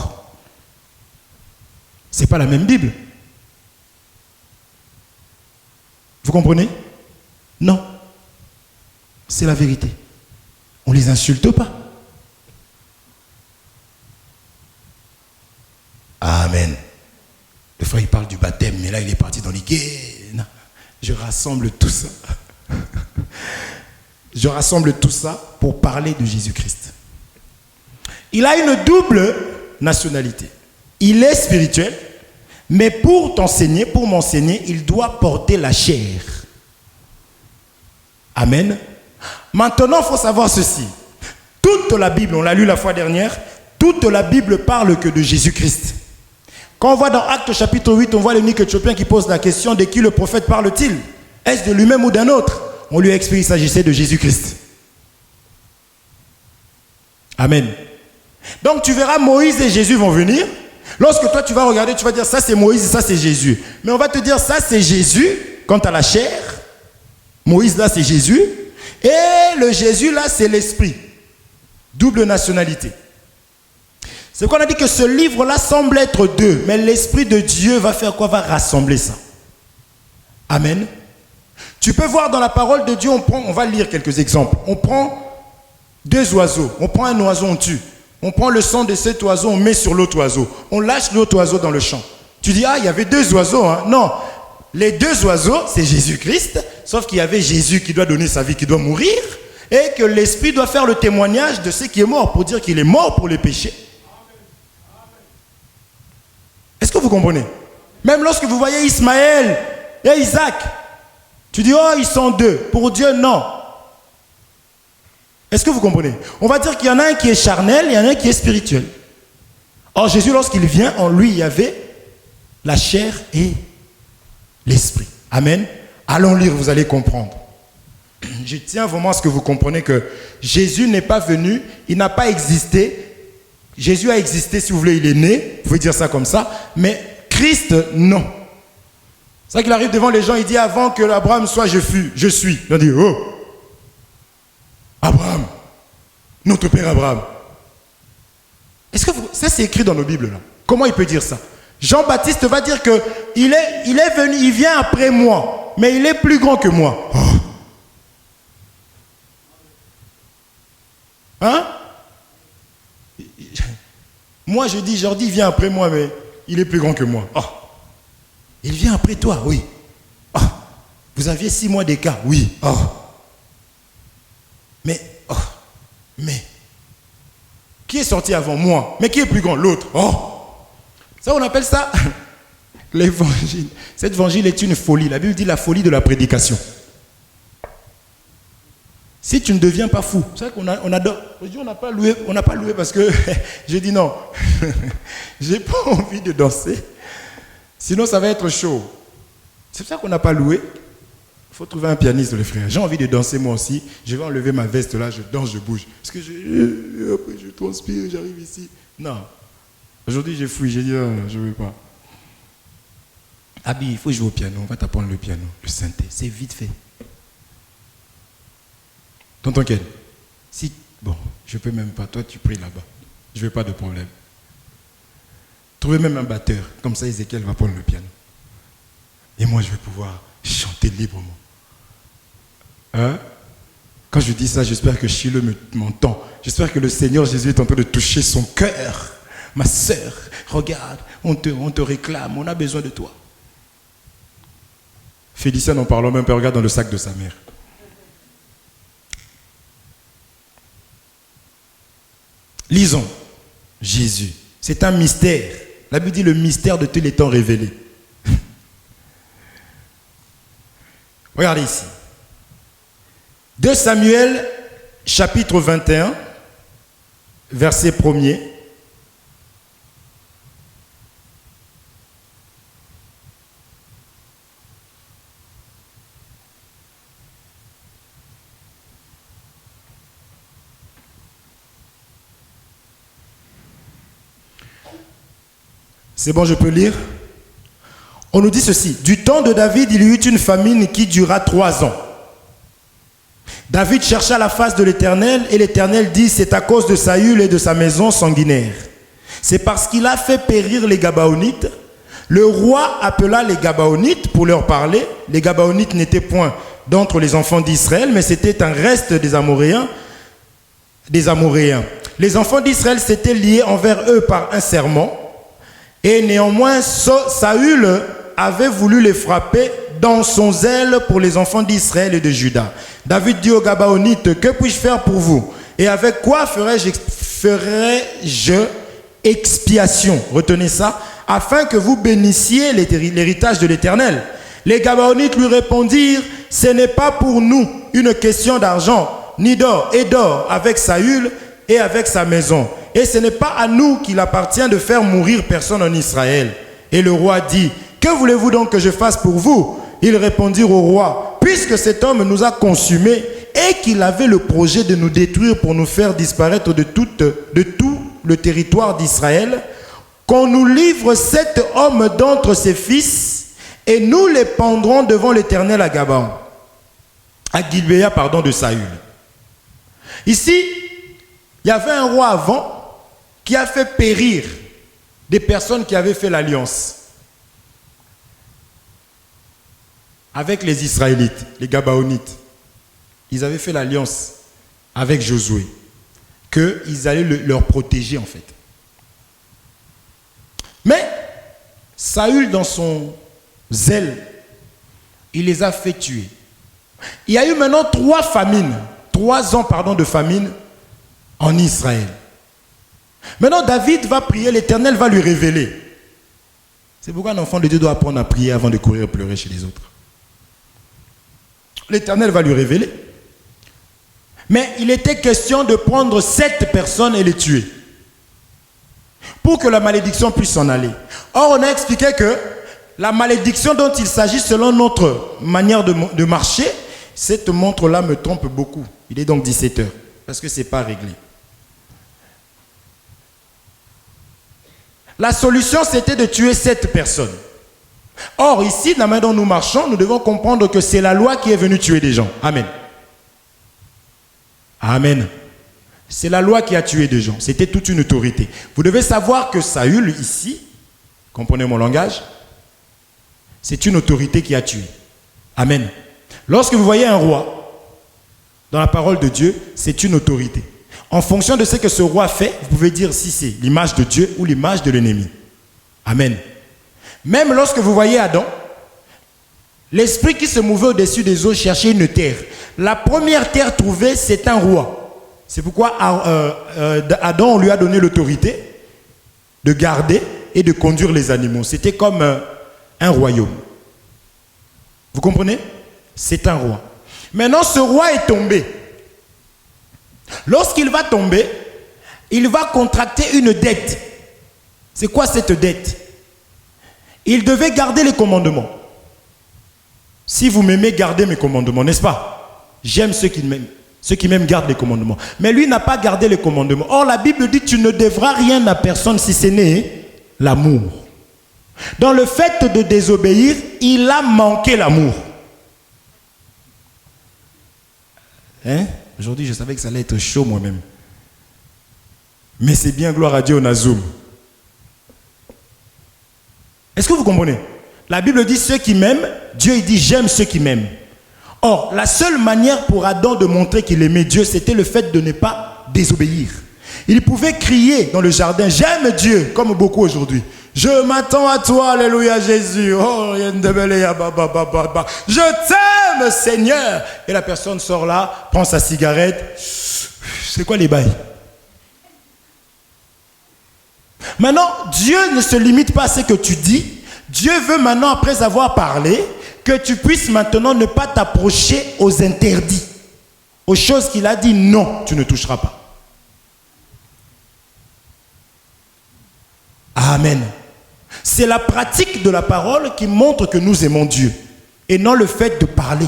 C'est pas la même Bible. Vous comprenez? Non. C'est la vérité. On ne les insulte pas. Amen. Le frère, il parle du baptême, mais là, il est parti dans les gays. rassemble tout ça. Je rassemble tout ça pour parler de Jésus-Christ. Il a une double nationalité. Il est spirituel, mais pour t'enseigner, pour m'enseigner, il doit porter la chair. Amen. Maintenant, il faut savoir ceci. Toute la Bible, on l'a lu la fois dernière, toute la Bible parle que de Jésus-Christ. Quand on voit dans Actes chapitre 8, on voit l'eunuque éthiopien qui pose la question de qui le prophète parle-t-il? Est-ce de lui-même ou d'un autre? On lui a expliqué qu'il s'agissait de Jésus-Christ. Amen. Donc tu verras Moïse et Jésus vont venir. Lorsque toi tu vas regarder, tu vas dire ça c'est Moïse et ça c'est Jésus. Mais on va te dire ça c'est Jésus quant à la chair. Moïse là c'est Jésus. Et le Jésus là c'est l'esprit. Double nationalité. C'est qu'on a dit que ce livre là semble être deux. Mais l'esprit de Dieu va faire quoi? Va rassembler ça. Amen. Tu peux voir dans la parole de Dieu, on va lire quelques exemples. On prend deux oiseaux, on prend un oiseau, on tue. On prend le sang de cet oiseau, on met sur l'autre oiseau. On lâche l'autre oiseau dans le champ. Tu dis, ah, il y avait deux oiseaux. Hein? Non, les deux oiseaux, c'est Jésus-Christ, sauf qu'il y avait Jésus qui doit donner sa vie, qui doit mourir, et que l'Esprit doit faire le témoignage de ce qui est mort, pour dire qu'il est mort pour les péchés. Est-ce que vous comprenez? Même lorsque vous voyez Ismaël et Isaac, tu dis, oh, ils sont deux. Pour Dieu, non. Est-ce que vous comprenez? On va dire qu'il y en a un qui est charnel, il y en a un qui est spirituel. Or, Jésus, lorsqu'il vient, en lui, il y avait la chair et l'esprit. Amen. Allons lire, vous allez comprendre. Je tiens vraiment à ce que vous compreniez que Jésus n'est pas venu, il n'a pas existé. Jésus a existé, si vous voulez, il est né, vous pouvez dire ça comme ça, mais Christ, non. C'est ça qu'il arrive devant les gens, il dit avant que Abraham soit, je suis. Il dit, oh, Abraham, notre père Abraham. Est-ce que ça c'est écrit dans nos Bibles là? Comment il peut dire ça? Jean-Baptiste va dire que il est venu, il vient après moi, mais il est plus grand que moi. Oh. Hein? Moi je dis, Jordi vient après moi, mais il est plus grand que moi. Oh. Il vient après toi, oui. Oh. Vous aviez 6 mois d'écart, oui. Oh. Mais, qui est sorti avant moi? Mais qui est plus grand? L'autre. Oh! Ça, on appelle ça l'évangile. Cet évangile est une folie. La Bible dit la folie de la prédication. Si tu ne deviens pas fou, c'est vrai qu'on adore. Aujourd'hui, on n'a pas loué parce que j'ai dit non. J'ai pas envie de danser. Sinon, ça va être chaud. C'est pour ça qu'on n'a pas loué. Il faut trouver un pianiste, les frères. J'ai envie de danser moi aussi. Je vais enlever ma veste là, je danse, je bouge. Parce que après je transpire, j'arrive ici. Non. Aujourd'hui j'ai fouillé, j'ai dit non, je ne veux pas. Abi, il faut jouer au piano. On va t'apprendre le piano, le synthé. C'est vite fait. Tonton Ken, si, bon, je ne peux même pas. Toi, tu pries là-bas. Je ne veux pas de problème. Trouvez même un batteur. Comme ça, Ézéchiel va prendre le piano. Et moi, je vais pouvoir chanter librement. Hein? Quand je dis ça, j'espère que Chilo m'entend. J'espère que le Seigneur Jésus est en train de toucher son cœur. Ma sœur, regarde, on te réclame, on a besoin de toi. Félicien n'en parlons même pas, regarde dans le sac de sa mère. Lisons. Jésus. C'est un mystère. La Bible dit le mystère de tous les temps révélé. Regardez ici. 2 Samuel, chapitre 21, verset 1er. C'est bon, je peux lire? On nous dit ceci. Du temps de David, il y eut une famine qui dura 3 ans. David chercha la face de l'Éternel et l'Éternel dit, c'est à cause de Saül et de sa maison sanguinaire. C'est parce qu'il a fait périr les Gabaonites. Le roi appela les Gabaonites pour leur parler. Les Gabaonites n'étaient point d'entre les enfants d'Israël, mais c'était un reste des Amoréens. Les enfants d'Israël s'étaient liés envers eux par un serment. Et néanmoins, Saül avait voulu les frapper dans son zèle pour les enfants d'Israël et de Juda. David dit aux Gabaonites, que puis-je faire pour vous? Et avec quoi ferai-je expiation? Retenez ça, afin que vous bénissiez l'héritage de l'Éternel. Les Gabaonites lui répondirent, ce n'est pas pour nous une question d'argent, ni d'or, et d'or avec Saül et avec sa maison. Et ce n'est pas à nous qu'il appartient de faire mourir personne en Israël. Et le roi dit, que voulez-vous donc que je fasse pour vous? Ils répondirent au roi, puisque cet homme nous a consumés et qu'il avait le projet de nous détruire pour nous faire disparaître de tout le territoire d'Israël, qu'on nous livre 7 hommes d'entre ses fils et nous les pendrons devant l'Éternel à Gabaon, à Gilbéa, de Saül. Ici, il y avait un roi avant qui a fait périr des personnes qui avaient fait l'alliance avec les Israélites, les Gabaonites. Ils avaient fait l'alliance avec Josué, qu'ils allaient leur protéger en fait. Mais Saül, dans son zèle, il les a fait tuer. Il y a eu maintenant 3 ans de famine en Israël. Maintenant, David va prier, l'Éternel va lui révéler. C'est pourquoi un enfant de Dieu doit apprendre à prier avant de courir pleurer chez les autres. L'Éternel va lui révéler. Mais il était question de prendre 7 personnes et les tuer, pour que la malédiction puisse s'en aller. Or, on a expliqué que la malédiction dont il s'agit selon notre manière de marcher, cette montre-là me trompe beaucoup. Il est donc 17 heures, parce que ce n'est pas réglé. La solution, c'était de tuer 7 personnes. Or, ici, la main dont nous marchons, nous devons comprendre que c'est la loi qui est venue tuer des gens. Amen. Amen. C'est la loi qui a tué des gens. C'était toute une autorité. Vous devez savoir que Saül, ici, comprenez mon langage, c'est une autorité qui a tué. Amen. Lorsque vous voyez un roi, dans la parole de Dieu, c'est une autorité. En fonction de ce que ce roi fait, vous pouvez dire si c'est l'image de Dieu ou l'image de l'ennemi. Amen. Même lorsque vous voyez Adam, l'esprit qui se mouvait au-dessus des eaux cherchait une terre. La première terre trouvée, c'est un roi. C'est pourquoi Adam, on lui a donné l'autorité de garder et de conduire les animaux. C'était comme un royaume. Vous comprenez? C'est un roi. Maintenant, ce roi est tombé. Lorsqu'il va tomber, il va contracter une dette. C'est quoi cette dette? Il devait garder les commandements. Si vous m'aimez, gardez mes commandements, n'est-ce pas? J'aime ceux qui m'aiment. Ceux qui m'aiment gardent les commandements. Mais lui n'a pas gardé les commandements. Or, la Bible dit, tu ne devras rien à personne si ce n'est l'amour. Dans le fait de désobéir, il a manqué l'amour. Hein? Aujourd'hui, je savais que ça allait être chaud moi-même. Mais c'est bien, gloire à Dieu, on a Zoom. Est-ce que vous comprenez? La Bible dit, ceux qui m'aiment, Dieu il dit, j'aime ceux qui m'aiment. Or, la seule manière pour Adam de montrer qu'il aimait Dieu, c'était le fait de ne pas désobéir. Il pouvait crier dans le jardin, j'aime Dieu, comme beaucoup aujourd'hui. Je m'attends à toi, alléluia Jésus. Oh, je t'aime Seigneur. Et la personne sort là, prend sa cigarette. C'est quoi les bails? Maintenant, Dieu ne se limite pas à ce que tu dis. Dieu veut maintenant, après avoir parlé, que tu puisses maintenant ne pas t'approcher aux interdits, aux choses qu'il a dit non, tu ne toucheras pas. Amen. C'est la pratique de la parole qui montre que nous aimons Dieu et non le fait de parler.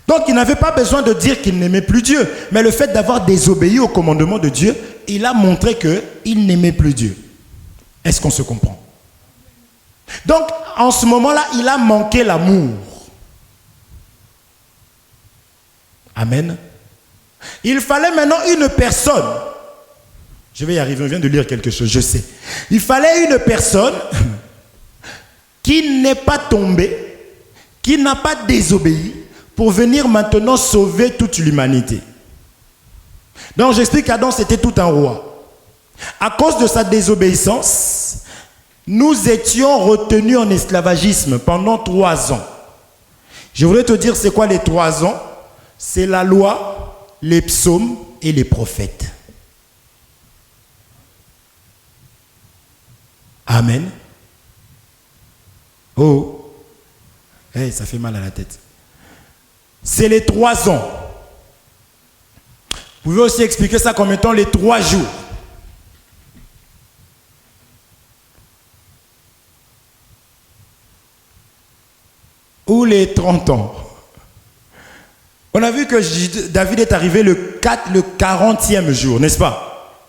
Donc il n'avait pas besoin de dire qu'il n'aimait plus Dieu, mais le fait d'avoir désobéi au commandement de Dieu, il a montré qu'il n'aimait plus Dieu. Est-ce qu'on se comprend? Donc, en ce moment-là, il a manqué l'amour. Amen. Il fallait maintenant une personne. Je vais y arriver, on vient de lire quelque chose, je sais. Il fallait une personne qui n'est pas tombée, qui n'a pas désobéi, pour venir maintenant sauver toute l'humanité. Donc, j'explique qu'Adam, c'était tout un roi. À cause de sa désobéissance, nous étions retenus en esclavagisme pendant 3 ans. Je voudrais te dire c'est quoi les 3 ans? C'est la loi, les psaumes et les prophètes. Amen. Oh, hey, ça fait mal à la tête. C'est les 3 ans. Vous pouvez aussi expliquer ça comme étant les 3 jours. Ou les 30 ans. On a vu que David est arrivé le 40e jour, n'est-ce pas?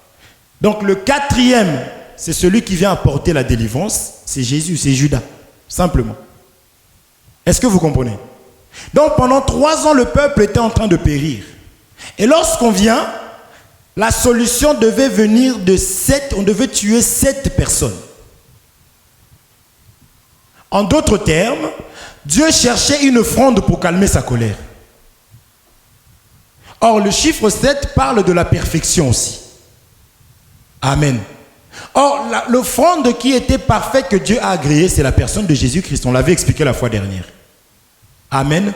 Donc le 4e, c'est celui qui vient apporter la délivrance. C'est Jésus, c'est Judas, simplement. Est-ce que vous comprenez? Donc pendant 3 ans, le peuple était en train de périr. Et lorsqu'on vient, la solution devait venir de 7, on devait tuer 7 personnes. En d'autres termes, Dieu cherchait une offrande pour calmer sa colère. Or, le chiffre 7 parle de la perfection aussi. Amen. Or, l'offrande qui était parfaite que Dieu a agréée, c'est la personne de Jésus-Christ. On l'avait expliqué la fois dernière. Amen.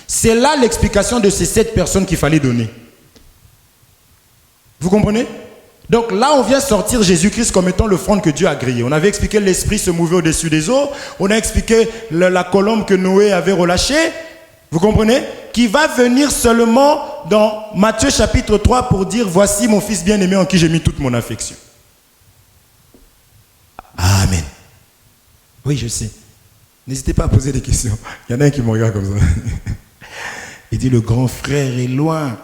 C'est là l'explication de ces 7 personnes qu'il fallait donner. Vous comprenez? Donc là, on vient sortir Jésus-Christ comme étant l'offrande que Dieu a agréée. On avait expliqué l'esprit se mouvait au-dessus des eaux. On a expliqué la colombe que Noé avait relâchée. Vous comprenez? Qui va venir seulement dans Matthieu chapitre 3 pour dire « Voici mon fils bien-aimé en qui j'ai mis toute mon affection. » Amen. Oui, je sais. N'hésitez pas à poser des questions. Il y en a un qui me regarde comme ça. Il dit « Le grand frère est loin. »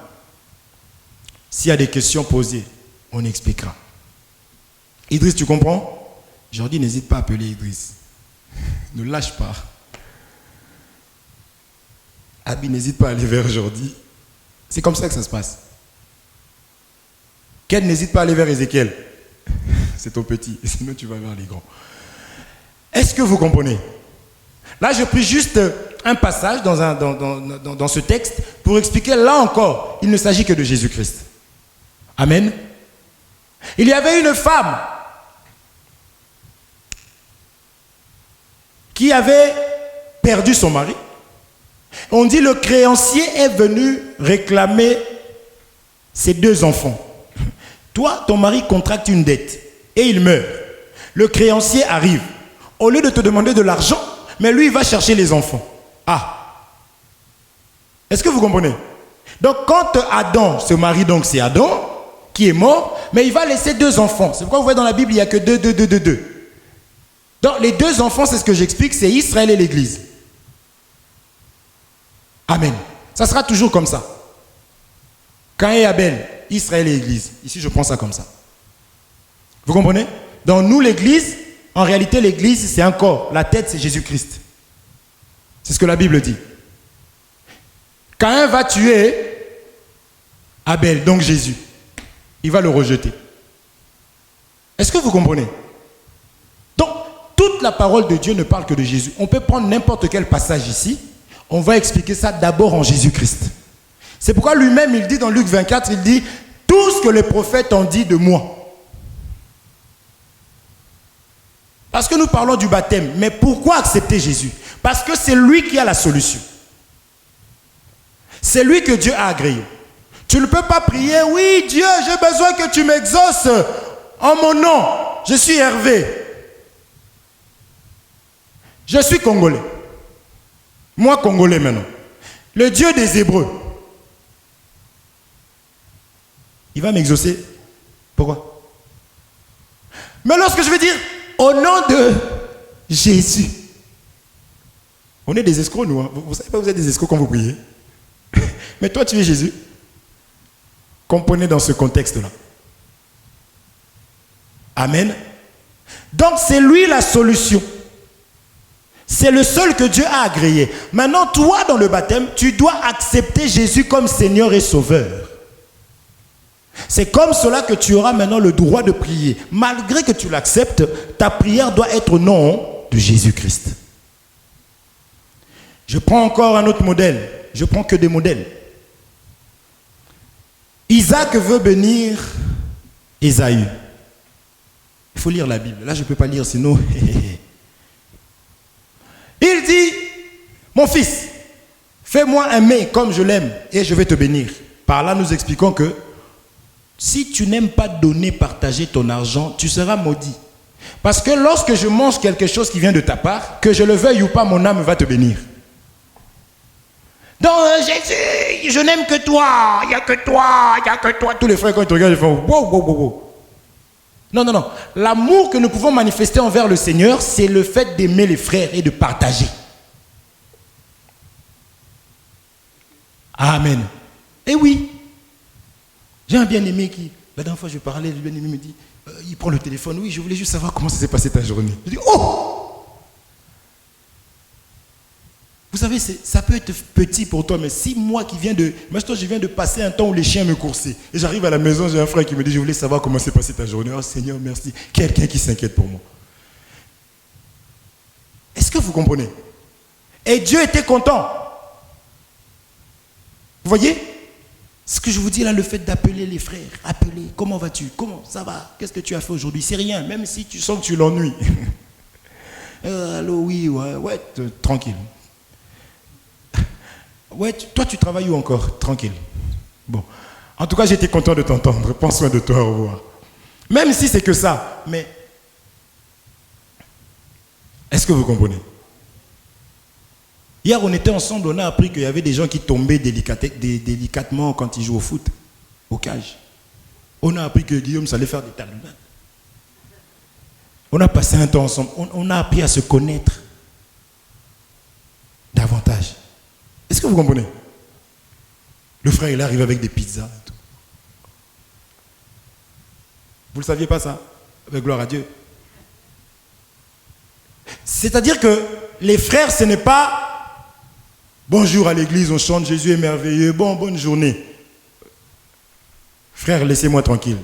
S'il y a des questions posées, on expliquera. Idriss, tu comprends? Je leur dis, n'hésite pas à appeler Idriss. Ne lâche pas. Abi, n'hésite pas à aller vers Jordi. C'est comme ça que ça se passe. Ken, n'hésite pas à aller vers Ézéchiel. C'est ton petit, sinon tu vas vers les grands. Est-ce que vous comprenez? Là, je prie juste un passage dans ce texte pour expliquer, là encore, il ne s'agit que de Jésus-Christ. Amen. Il y avait une femme qui avait perdu son mari. On dit le créancier est venu réclamer ses 2 enfants. Toi, ton mari contracte une dette et il meurt. Le créancier arrive. Au lieu de te demander de l'argent, mais lui, il va chercher les enfants. Ah. Est-ce que vous comprenez? Donc, quand Adam se marie, donc c'est Adam qui est mort, mais il va laisser 2 enfants. C'est pourquoi vous voyez dans la Bible, il n'y a que 2. Donc, les 2 enfants, c'est ce que j'explique, c'est Israël et l'Église. Amen. Ça sera toujours comme ça. Caïn et Abel, Israël et l'Église. Ici, je prends ça comme ça. Vous comprenez? Donc, nous, l'Église, en réalité, l'Église, c'est un corps. La tête, c'est Jésus-Christ. C'est ce que la Bible dit. Caïn va tuer Abel, donc Jésus. Il va le rejeter. Est-ce que vous comprenez? Donc, toute la parole de Dieu ne parle que de Jésus. On peut prendre n'importe quel passage ici. On va expliquer ça d'abord en Jésus-Christ. C'est pourquoi lui-même, il dit dans Luc 24, il dit « Tout ce que les prophètes ont dit de moi. » Parce que nous parlons du baptême. Mais pourquoi accepter Jésus? Parce que c'est lui qui a la solution. C'est lui que Dieu a agréé. Tu ne peux pas prier, oui Dieu, j'ai besoin que tu m'exauces en mon nom. Je suis Hervé. Je suis Congolais. Moi Congolais maintenant. Le Dieu des Hébreux. Il va m'exaucer. Pourquoi? Mais lorsque je vais dire, au nom de Jésus. On est des escrocs nous. Hein. Vous savez pas que vous êtes des escrocs quand vous priez. Mais toi tu es Jésus. Comprenez dans ce contexte-là. Amen. Donc c'est lui la solution. C'est le seul que Dieu a agréé. Maintenant, toi dans le baptême, tu dois accepter Jésus comme Seigneur et Sauveur. C'est comme cela que tu auras maintenant le droit de prier. Malgré que tu l'acceptes, ta prière doit être au nom de Jésus-Christ. Je prends encore un autre modèle. Je prends que des modèles. Isaac veut bénir Ésaü. Il faut lire la Bible. Là, je ne peux pas lire, sinon... Il dit, mon fils, fais-moi un mets comme je l'aime et je vais te bénir. Par là, nous expliquons que si tu n'aimes pas donner, partager ton argent, tu seras maudit. Parce que lorsque je mange quelque chose qui vient de ta part, que je le veuille ou pas, mon âme va te bénir. Donc, Jésus, je n'aime que toi, il n'y a que toi, il n'y a que toi. Tous les frères, quand ils te regardent, ils font wow, wow, wow, wow. Non, non, non. L'amour que nous pouvons manifester envers le Seigneur, c'est le fait d'aimer les frères et de partager. Amen. Et oui. J'ai un bien-aimé qui, la dernière fois je parlais, le bien-aimé me dit, il prend le téléphone, oui, je voulais juste savoir comment ça s'est passé ta journée. Je dis, oh! Vous savez, ça peut être petit pour toi, mais si moi qui viens de... Maintenant, je viens de passer un temps où les chiens me coursaient. Et j'arrive à la maison, j'ai un frère qui me dit, je voulais savoir comment s'est passé ta journée. Oh Seigneur, merci. Quelqu'un qui s'inquiète pour moi. Est-ce que vous comprenez? Et Dieu était content. Vous voyez? Ce que je vous dis là, le fait d'appeler les frères, appeler, comment vas-tu? Comment ça va? Qu'est-ce que tu as fait aujourd'hui? C'est rien, même si tu sens que tu l'ennuies. Allô, oui, ouais, tranquille. Ouais, toi tu travailles où encore? Tranquille. Bon. En tout cas, j'étais content de t'entendre. Prends soin de toi, au revoir. Même si c'est que ça, mais est-ce que vous comprenez? Hier, on était ensemble, on a appris qu'il y avait des gens qui tombaient délicatement quand ils jouent au foot, au cage. On a appris que Guillaume, ça allait faire des talonnades. On a passé un temps ensemble. On a appris à se connaître davantage. Est-ce que vous comprenez? Le frère, il arrive avec des pizzas et tout. Vous ne le saviez pas ça? Avec gloire à Dieu. C'est-à-dire que les frères, ce n'est pas bonjour à l'église, on chante Jésus est merveilleux, bonne journée. Frère, laissez-moi tranquille.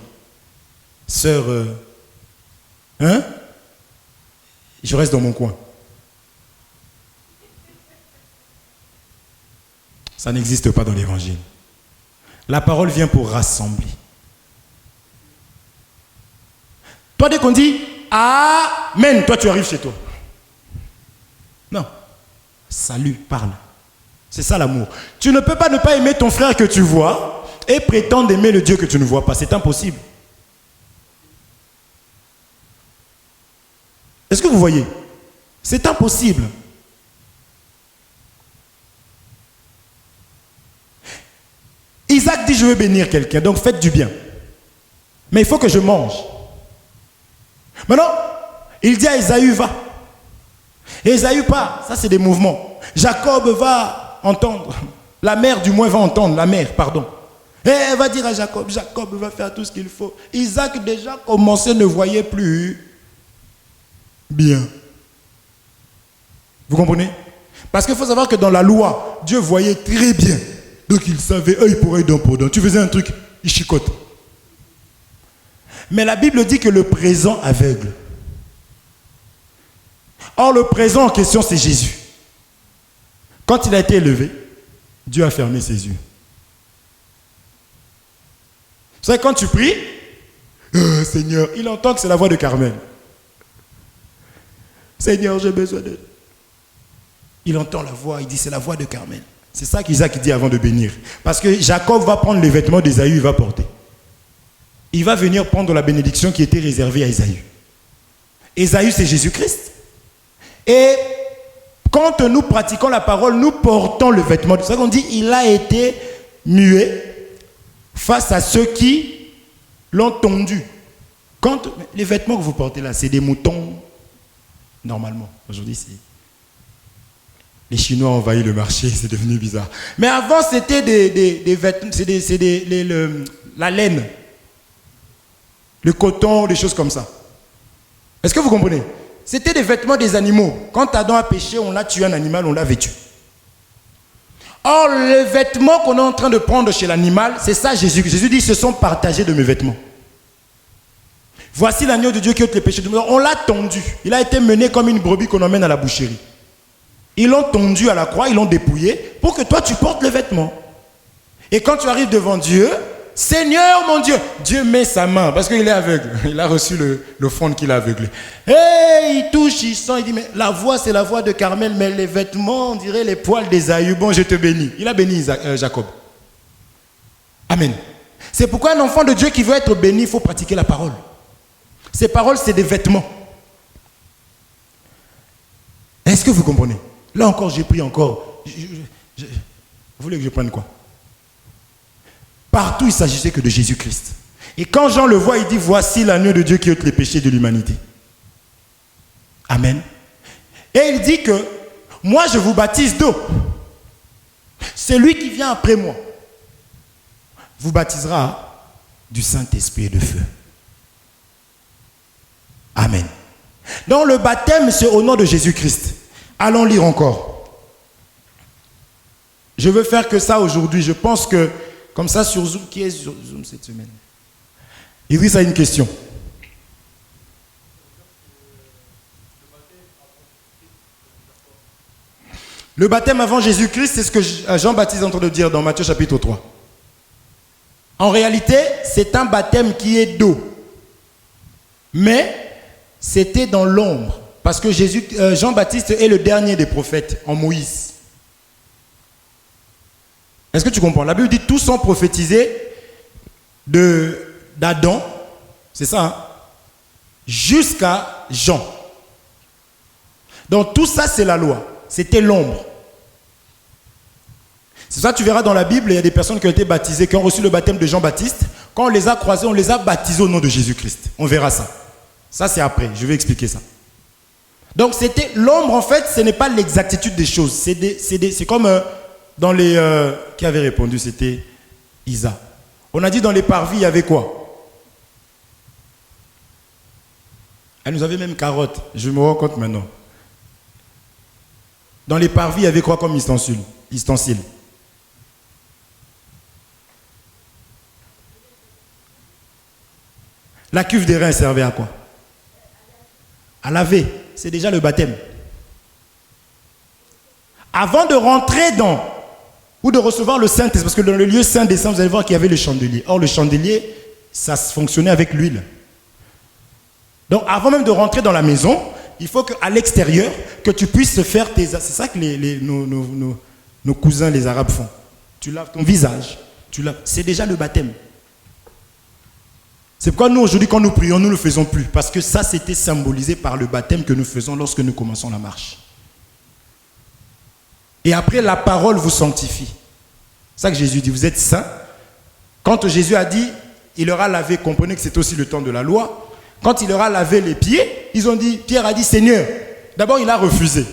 Sœur, je reste dans mon coin. Ça n'existe pas dans l'évangile. La parole vient pour rassembler. Toi, dès qu'on dit Amen, toi tu arrives chez toi. Non. Salut, parle. C'est ça l'amour. Tu ne peux pas ne pas aimer ton frère que tu vois et prétendre aimer le Dieu que tu ne vois pas. C'est impossible. Est-ce que vous voyez? C'est impossible. Isaac dit, je veux bénir quelqu'un, donc faites du bien. Mais il faut que je mange. Maintenant, il dit à Ésaü, va. Et Ésaü part, ça c'est des mouvements. Jacob va entendre. La mère du moins va entendre, la mère, pardon. Et elle va dire à Jacob, Jacob va faire tout ce qu'il faut. Isaac déjà commencé, ne voyait plus bien. Vous comprenez? Parce qu'il faut savoir que dans la loi, Dieu voyait très bien. Donc il savait, œil pour œil, dent pour dent. Tu faisais un truc, il chicote. Mais la Bible dit que le présent aveugle. Or, le présent en question, c'est Jésus. Quand il a été élevé, Dieu a fermé ses yeux. Vous savez, quand tu pries, Seigneur, il entend que c'est la voix de Carmel. Seigneur, j'ai besoin de... Il entend la voix, il dit, c'est la voix de Carmel. C'est ça qu'Isaac dit avant de bénir. Parce que Jacob va prendre les vêtements d'Ésaü, il va porter. Il va venir prendre la bénédiction qui était réservée à Ésaü. Ésaü, c'est Jésus-Christ. Et quand nous pratiquons la parole, nous portons le vêtement. C'est ça qu'on dit, il a été muet face à ceux qui l'ont tondu. Quand les vêtements que vous portez là, c'est des moutons, normalement. Aujourd'hui, c'est... Les Chinois ont envahi le marché, c'est devenu bizarre. Mais avant, c'était des vêtements, la laine, le coton, des choses comme ça. Est-ce que vous comprenez? C'était des vêtements des animaux. Quand Adam a péché, on l'a tué un animal, on l'a vêtu. Or, les vêtements qu'on est en train de prendre chez l'animal, c'est ça Jésus. Jésus dit, se sont partagés de mes vêtements. Voici l'agneau de Dieu qui ôte les péchés du monde. On l'a tondu. Il a été mené comme une brebis qu'on emmène à la boucherie. Ils l'ont tondu à la croix, ils l'ont dépouillé pour que toi tu portes le vêtement. Et quand tu arrives devant Dieu, Seigneur mon Dieu. Dieu met sa main parce qu'il est aveugle. Il a reçu l'offrande qu'il a aveuglé. Et il touche, il sent, il dit, mais la voix c'est la voix de Carmel, mais les vêtements, on dirait les poils d'Ésaü. Bon, je te bénis. Il a béni Jacob. Amen. C'est pourquoi un enfant de Dieu qui veut être béni, il faut pratiquer la parole. Ces paroles, c'est des vêtements. Est-ce que vous comprenez? Là encore, j'ai pris encore. Vous voulez que je prenne quoi? Partout, il s'agissait que de Jésus-Christ. Et quand Jean le voit, il dit, voici l'agneau de Dieu qui ôte les péchés de l'humanité. Amen. Et il dit que, moi je vous baptise d'eau. Celui qui vient après moi vous baptisera du Saint-Esprit et de feu. Amen. Donc le baptême, c'est au nom de Jésus-Christ. Allons lire encore. Je veux faire que ça aujourd'hui. Je pense que, comme ça sur Zoom, qui est sur Zoom cette semaine? Idriss a une question. Le baptême avant Jésus-Christ, c'est ce que Jean-Baptiste est en train de dire dans Matthieu chapitre 3. En réalité, c'est un baptême qui est d'eau. Mais c'était dans l'ombre. Parce que Jean-Baptiste est le dernier des prophètes en Moïse. Est-ce que tu comprends? La Bible dit tous sont prophétisés d'Adam, c'est ça, hein, jusqu'à Jean. Donc tout ça, c'est la loi. C'était l'ombre. C'est ça, tu verras dans la Bible, il y a des personnes qui ont été baptisées, qui ont reçu le baptême de Jean-Baptiste. Quand on les a croisés, on les a baptisés au nom de Jésus-Christ. On verra ça. Ça, c'est après. Je vais expliquer ça. Donc, c'était l'ombre, en fait, ce n'est pas l'exactitude des choses. C'est comme dans les... qui avait répondu? C'était Isa. On a dit dans les parvis, il y avait quoi? Elle nous avait même carotte. Je me rends compte maintenant. Dans les parvis, il y avait quoi comme ustensile? La cuve des reins servait à quoi? À laver. C'est déjà le baptême. Avant de rentrer dans, ou de recevoir le Saint-Esprit, parce que dans le lieu saint des saints, vous allez voir qu'il y avait le chandelier. Or, le chandelier, ça fonctionnait avec l'huile. Donc, avant même de rentrer dans la maison, il faut qu'à l'extérieur, que tu puisses faire tes... C'est ça que nos cousins, les Arabes, font. Tu laves ton visage. C'est déjà le baptême. C'est pourquoi nous, aujourd'hui, quand nous prions, nous ne le faisons plus. Parce que ça, c'était symbolisé par le baptême que nous faisons lorsque nous commençons la marche. Et après, la parole vous sanctifie. C'est ça que Jésus dit, vous êtes saints. Quand Jésus a dit, il leur a lavé, comprenez que c'est aussi le temps de la loi. Quand il leur a lavé les pieds, ils ont dit, Pierre a dit, Seigneur. D'abord, il a refusé.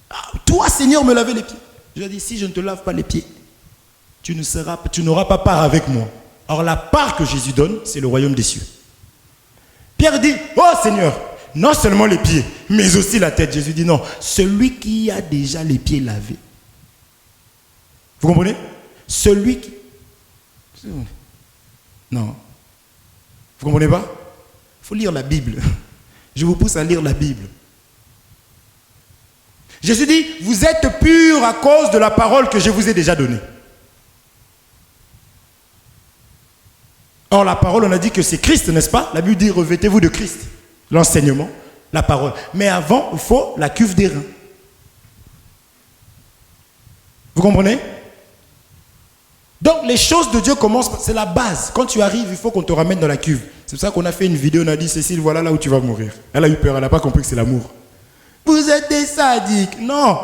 Ah, toi, Seigneur, me laver les pieds. Je lui ai dit, si je ne te lave pas les pieds, tu n'auras pas part avec moi. Or, la part que Jésus donne, c'est le royaume des cieux. Pierre dit, oh Seigneur, non seulement les pieds, mais aussi la tête. Jésus dit, non, celui qui a déjà les pieds lavés. Vous comprenez? Celui qui... Non. Vous comprenez pas? Il faut lire la Bible. Je vous pousse à lire la Bible. Jésus dit, vous êtes purs à cause de la parole que je vous ai déjà donnée. Or, la parole, on a dit que c'est Christ, n'est-ce pas? La Bible dit, revêtez-vous de Christ. L'enseignement, la parole. Mais avant, il faut la cuve des reins. Vous comprenez? Donc, les choses de Dieu commencent, c'est la base. Quand tu arrives, il faut qu'on te ramène dans la cuve. C'est pour ça qu'on a fait une vidéo, on a dit, Cécile, voilà là où tu vas mourir. Elle a eu peur, elle n'a pas compris que c'est l'amour. Vous êtes des sadiques. Non.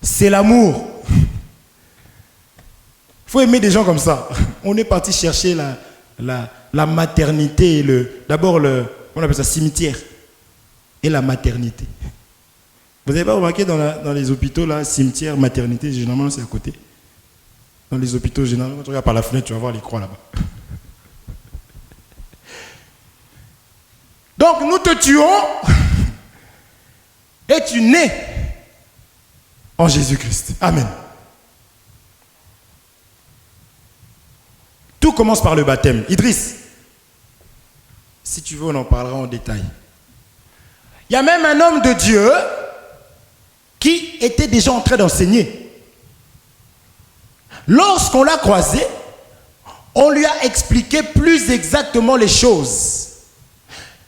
C'est l'amour. Il faut aimer des gens comme ça. On est parti chercher la maternité, d'abord on appelle ça cimetière, et la maternité. Vous n'avez pas remarqué dans les hôpitaux, là, cimetière, maternité, généralement c'est à côté. Dans les hôpitaux, généralement, quand tu regardes par la fenêtre, tu vas voir les croix là-bas. Donc nous te tuons et tu nais en Jésus-Christ. Amen. Tout commence par le baptême. Idriss, si tu veux, on en parlera en détail. Il y a même un homme de Dieu qui était déjà en train d'enseigner. Lorsqu'on l'a croisé, on lui a expliqué plus exactement les choses.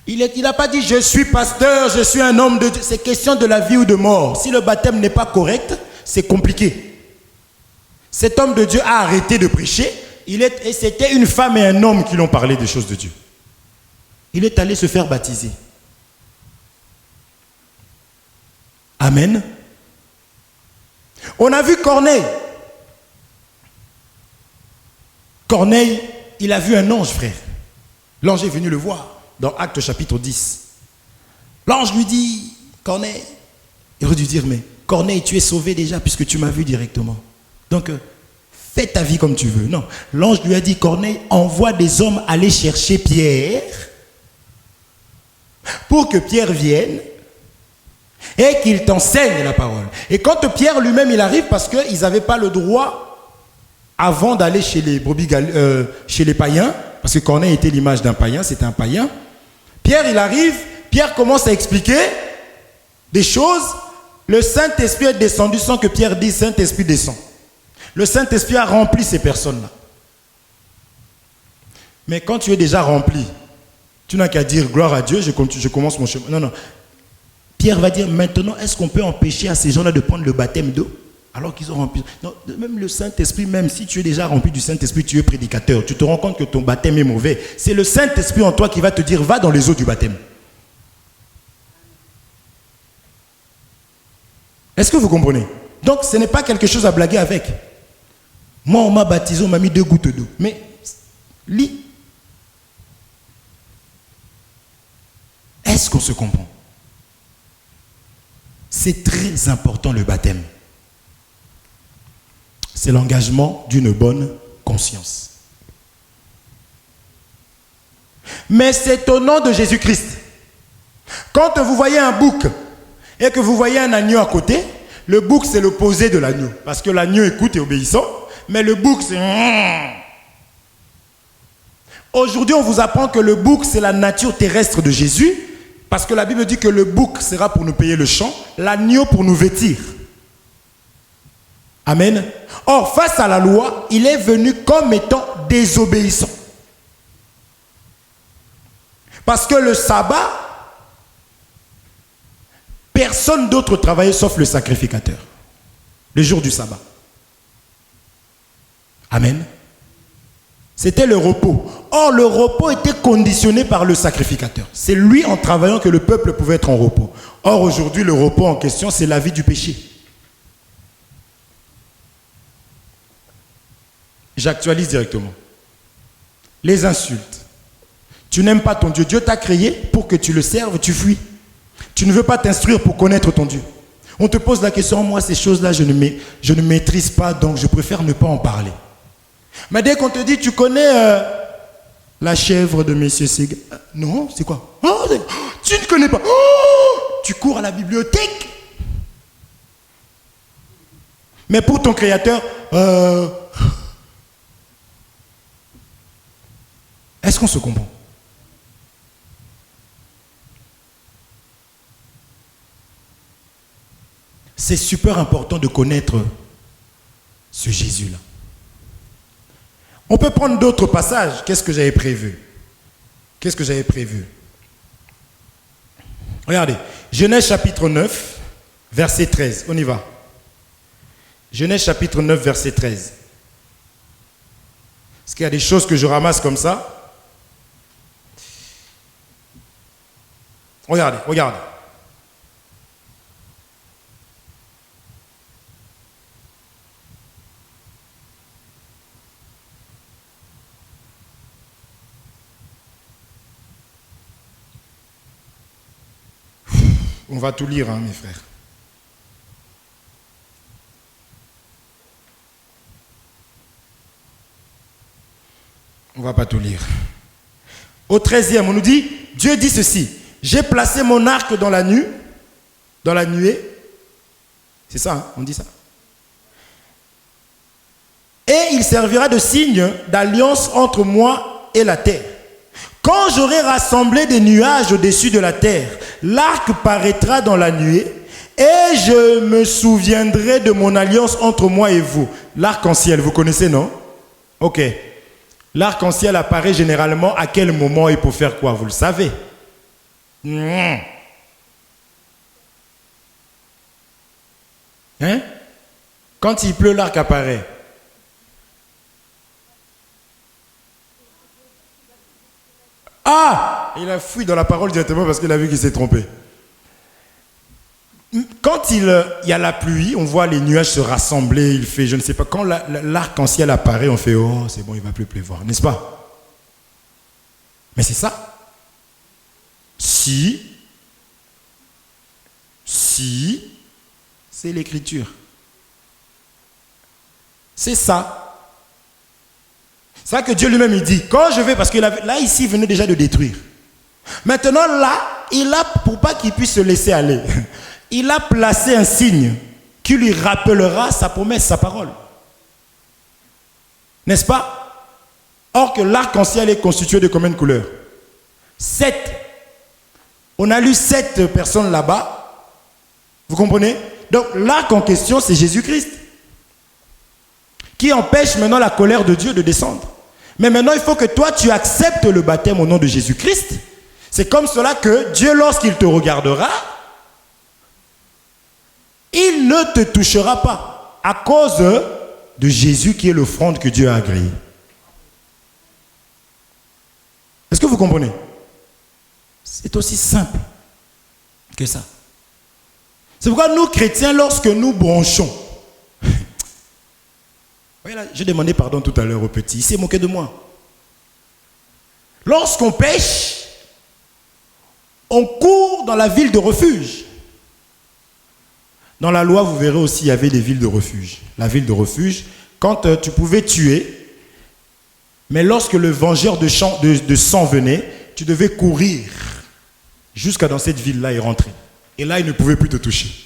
Il n'a pas dit « je suis pasteur, je suis un homme de Dieu ». C'est question de la vie ou de mort. Si le baptême n'est pas correct, c'est compliqué. Cet homme de Dieu a arrêté de prêcher. Et c'était une femme et un homme qui l'ont parlé des choses de Dieu. Il est allé se faire baptiser. Amen. On a vu Corneille. Corneille, il a vu un ange, frère. L'ange est venu le voir dans Actes chapitre 10. L'ange lui dit, Corneille, il aurait dû dire, mais Corneille, tu es sauvé déjà puisque tu m'as vu directement. Donc, fais ta vie comme tu veux. Non, l'ange lui a dit, Corneille, envoie des hommes aller chercher Pierre pour que Pierre vienne et qu'il t'enseigne la parole. Et quand Pierre lui-même, il arrive parce qu'ils n'avaient pas le droit avant d'aller chez les brebis, chez les païens, parce que Corneille était l'image d'un païen, c'était un païen. Pierre, il arrive, Pierre commence à expliquer des choses. Le Saint-Esprit est descendu sans que Pierre dise « Saint-Esprit descend ». Le Saint-Esprit a rempli ces personnes-là. Mais quand tu es déjà rempli, tu n'as qu'à dire « Gloire à Dieu, je commence mon chemin ». Non, non. Pierre va dire « Maintenant, est-ce qu'on peut empêcher à ces gens-là de prendre le baptême d'eau ?» Alors qu'ils ont rempli. Non, même le Saint-Esprit, même si tu es déjà rempli du Saint-Esprit, tu es prédicateur, tu te rends compte que ton baptême est mauvais. C'est le Saint-Esprit en toi qui va te dire, va dans les eaux du baptême. Est-ce que vous comprenez? Donc, ce n'est pas quelque chose à blaguer avec. Moi, on m'a baptisé, on m'a mis 2 gouttes d'eau. Mais, lis. Est-ce qu'on se comprend? C'est très important le baptême. C'est l'engagement d'une bonne conscience. Mais c'est au nom de Jésus-Christ. Quand vous voyez un bouc et que vous voyez un agneau à côté, le bouc c'est l'opposé de l'agneau. Parce que l'agneau écoute et obéissant, mais le bouc c'est... Aujourd'hui on vous apprend que le bouc c'est la nature terrestre de Jésus, parce que la Bible dit que le bouc sera pour nous payer le champ, l'agneau pour nous vêtir. Amen. Or, face à la loi, il est venu comme étant désobéissant. Parce que le sabbat, personne d'autre travaillait sauf le sacrificateur. Le jour du sabbat. Amen. C'était le repos. Or, le repos était conditionné par le sacrificateur. C'est lui, en travaillant, que le peuple pouvait être en repos. Or, aujourd'hui, le repos en question, c'est la vie du péché. J'actualise directement. Les insultes. Tu n'aimes pas ton Dieu. Dieu t'a créé pour que tu le serves, tu fuis. Tu ne veux pas t'instruire pour connaître ton Dieu. On te pose la question, moi ces choses-là, je ne maîtrise pas, donc je préfère ne pas en parler. Mais dès qu'on te dit, tu connais la chèvre de Monsieur Séguin. Non, c'est quoi? Oh, tu ne connais pas. Oh, tu cours à la bibliothèque. Mais pour ton créateur, est-ce qu'on se comprend? C'est super important de connaître ce Jésus-là. On peut prendre d'autres passages. Qu'est-ce que j'avais prévu? Qu'est-ce que j'avais prévu? Regardez. Genèse chapitre 9, verset 13. On y va. Genèse chapitre 9, verset 13. Est-ce qu'il y a des choses que je ramasse comme ça? Regardez, regardez. On va tout lire, hein, mes frères. On ne va pas tout lire. Au 13e, on nous dit, Dieu dit ceci. J'ai placé mon arc dans la nuée. C'est ça, hein, on dit ça. Et il servira de signe d'alliance entre moi et la terre. Quand j'aurai rassemblé des nuages au-dessus de la terre, l'arc paraîtra dans la nuée Et je me souviendrai de mon alliance entre moi et vous. L'arc-en-ciel, vous connaissez, non? Ok. L'arc-en-ciel apparaît généralement à quel moment et pour faire quoi? Vous le savez. Hein? Quand il pleut, l'arc apparaît. Ah! Il a fui dans la parole directement parce qu'il a vu qu'il s'est trompé. Quand il y a la pluie, on voit les nuages se rassembler, il fait, je ne sais pas, quand l'arc-en-ciel apparaît, on fait, oh, c'est bon, il ne va plus pleuvoir, n'est-ce pas? Mais c'est ça. Si, c'est l'écriture. C'est ça. C'est ça que Dieu lui-même il dit. Quand je vais, parce que là ici il venait déjà de détruire. Maintenant là, il a, pour pas qu'il puisse se laisser aller, il a placé un signe qui lui rappellera sa promesse, sa parole. N'est-ce pas? Or que l'arc-en-ciel est constitué de combien de couleurs? 7. On a lu 7 personnes là-bas. Vous comprenez? Donc l'arc en question, c'est Jésus-Christ, qui empêche maintenant la colère de Dieu de descendre. Mais maintenant, il faut que toi, tu acceptes le baptême au nom de Jésus-Christ. C'est comme cela que Dieu, lorsqu'il te regardera, il ne te touchera pas à cause de Jésus qui est l'offrande que Dieu a agréée. Est-ce que vous comprenez? C'est aussi simple que ça. C'est pourquoi nous, chrétiens, lorsque nous bronchons, voilà, j'ai demandé pardon tout à l'heure au petit, il s'est moqué de moi. Lorsqu'on pêche, on court dans la ville de refuge. Dans la loi, vous verrez aussi, il y avait des villes de refuge. La ville de refuge, quand tu pouvais tuer, mais lorsque le vengeur de sang venait, tu devais courir jusqu'à dans cette ville-là et rentrer. Et là, il ne pouvait plus te toucher.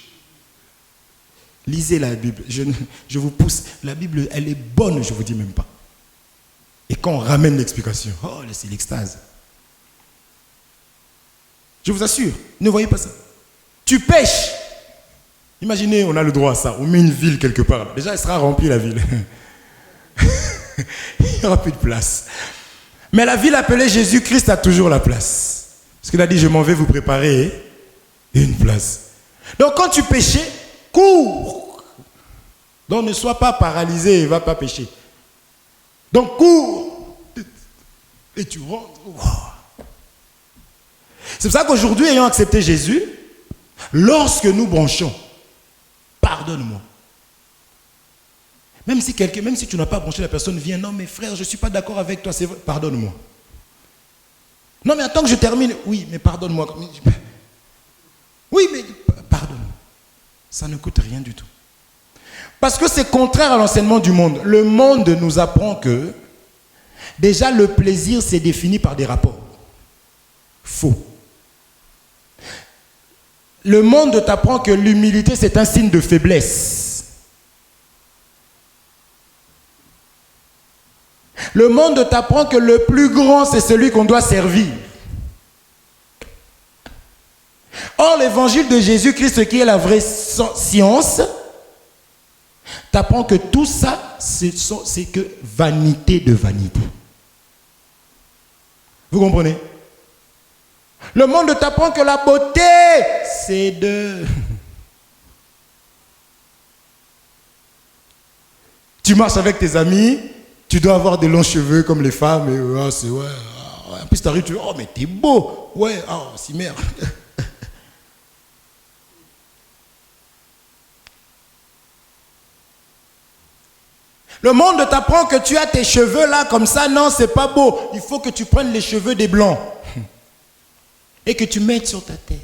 Lisez la Bible. Je vous pousse. La Bible, elle est bonne, je ne vous dis même pas. Et quand on ramène l'explication, oh, c'est l'extase. Je vous assure, ne voyez pas ça. Tu pêches. Imaginez, on a le droit à ça. On met une ville quelque part. Déjà, elle sera remplie, la ville. Il n'y aura plus de place. Mais la ville appelée Jésus-Christ a toujours la place. Parce qu'il a dit, je m'en vais vous préparer une place. Donc quand tu péchais, cours. Donc ne sois pas paralysé et ne va pas pécher. Donc cours. Et tu rentres. C'est pour ça qu'aujourd'hui, ayant accepté Jésus, lorsque nous branchons, pardonne-moi. Même si tu n'as pas branché, la personne vient, non mais frère, je ne suis pas d'accord avec toi, c'est vrai, pardonne-moi. Non mais attends que je termine. Oui, mais pardonne-moi. Oui, mais pardonne-moi. Ça ne coûte rien du tout. Parce que c'est contraire à l'enseignement du monde. Le monde nous apprend que déjà le plaisir c'est défini par des rapports. Faux. Le monde t'apprend que l'humilité c'est un signe de faiblesse. Le monde t'apprend que le plus grand, c'est celui qu'on doit servir. Or, l'évangile de Jésus-Christ, qui est la vraie science, t'apprend que tout ça, c'est que vanité de vanité. Vous comprenez? Le monde t'apprend que la beauté, c'est de... Tu marches avec tes amis, tu dois avoir des longs cheveux comme les femmes, et c'est ouais. En plus, tu arrives, tu dis, oh, mais t'es beau. Ouais, oh, si merde. Le monde t'apprend que tu as tes cheveux là, comme ça. Non, c'est pas beau. Il faut que tu prennes les cheveux des blancs et que tu mettes sur ta tête.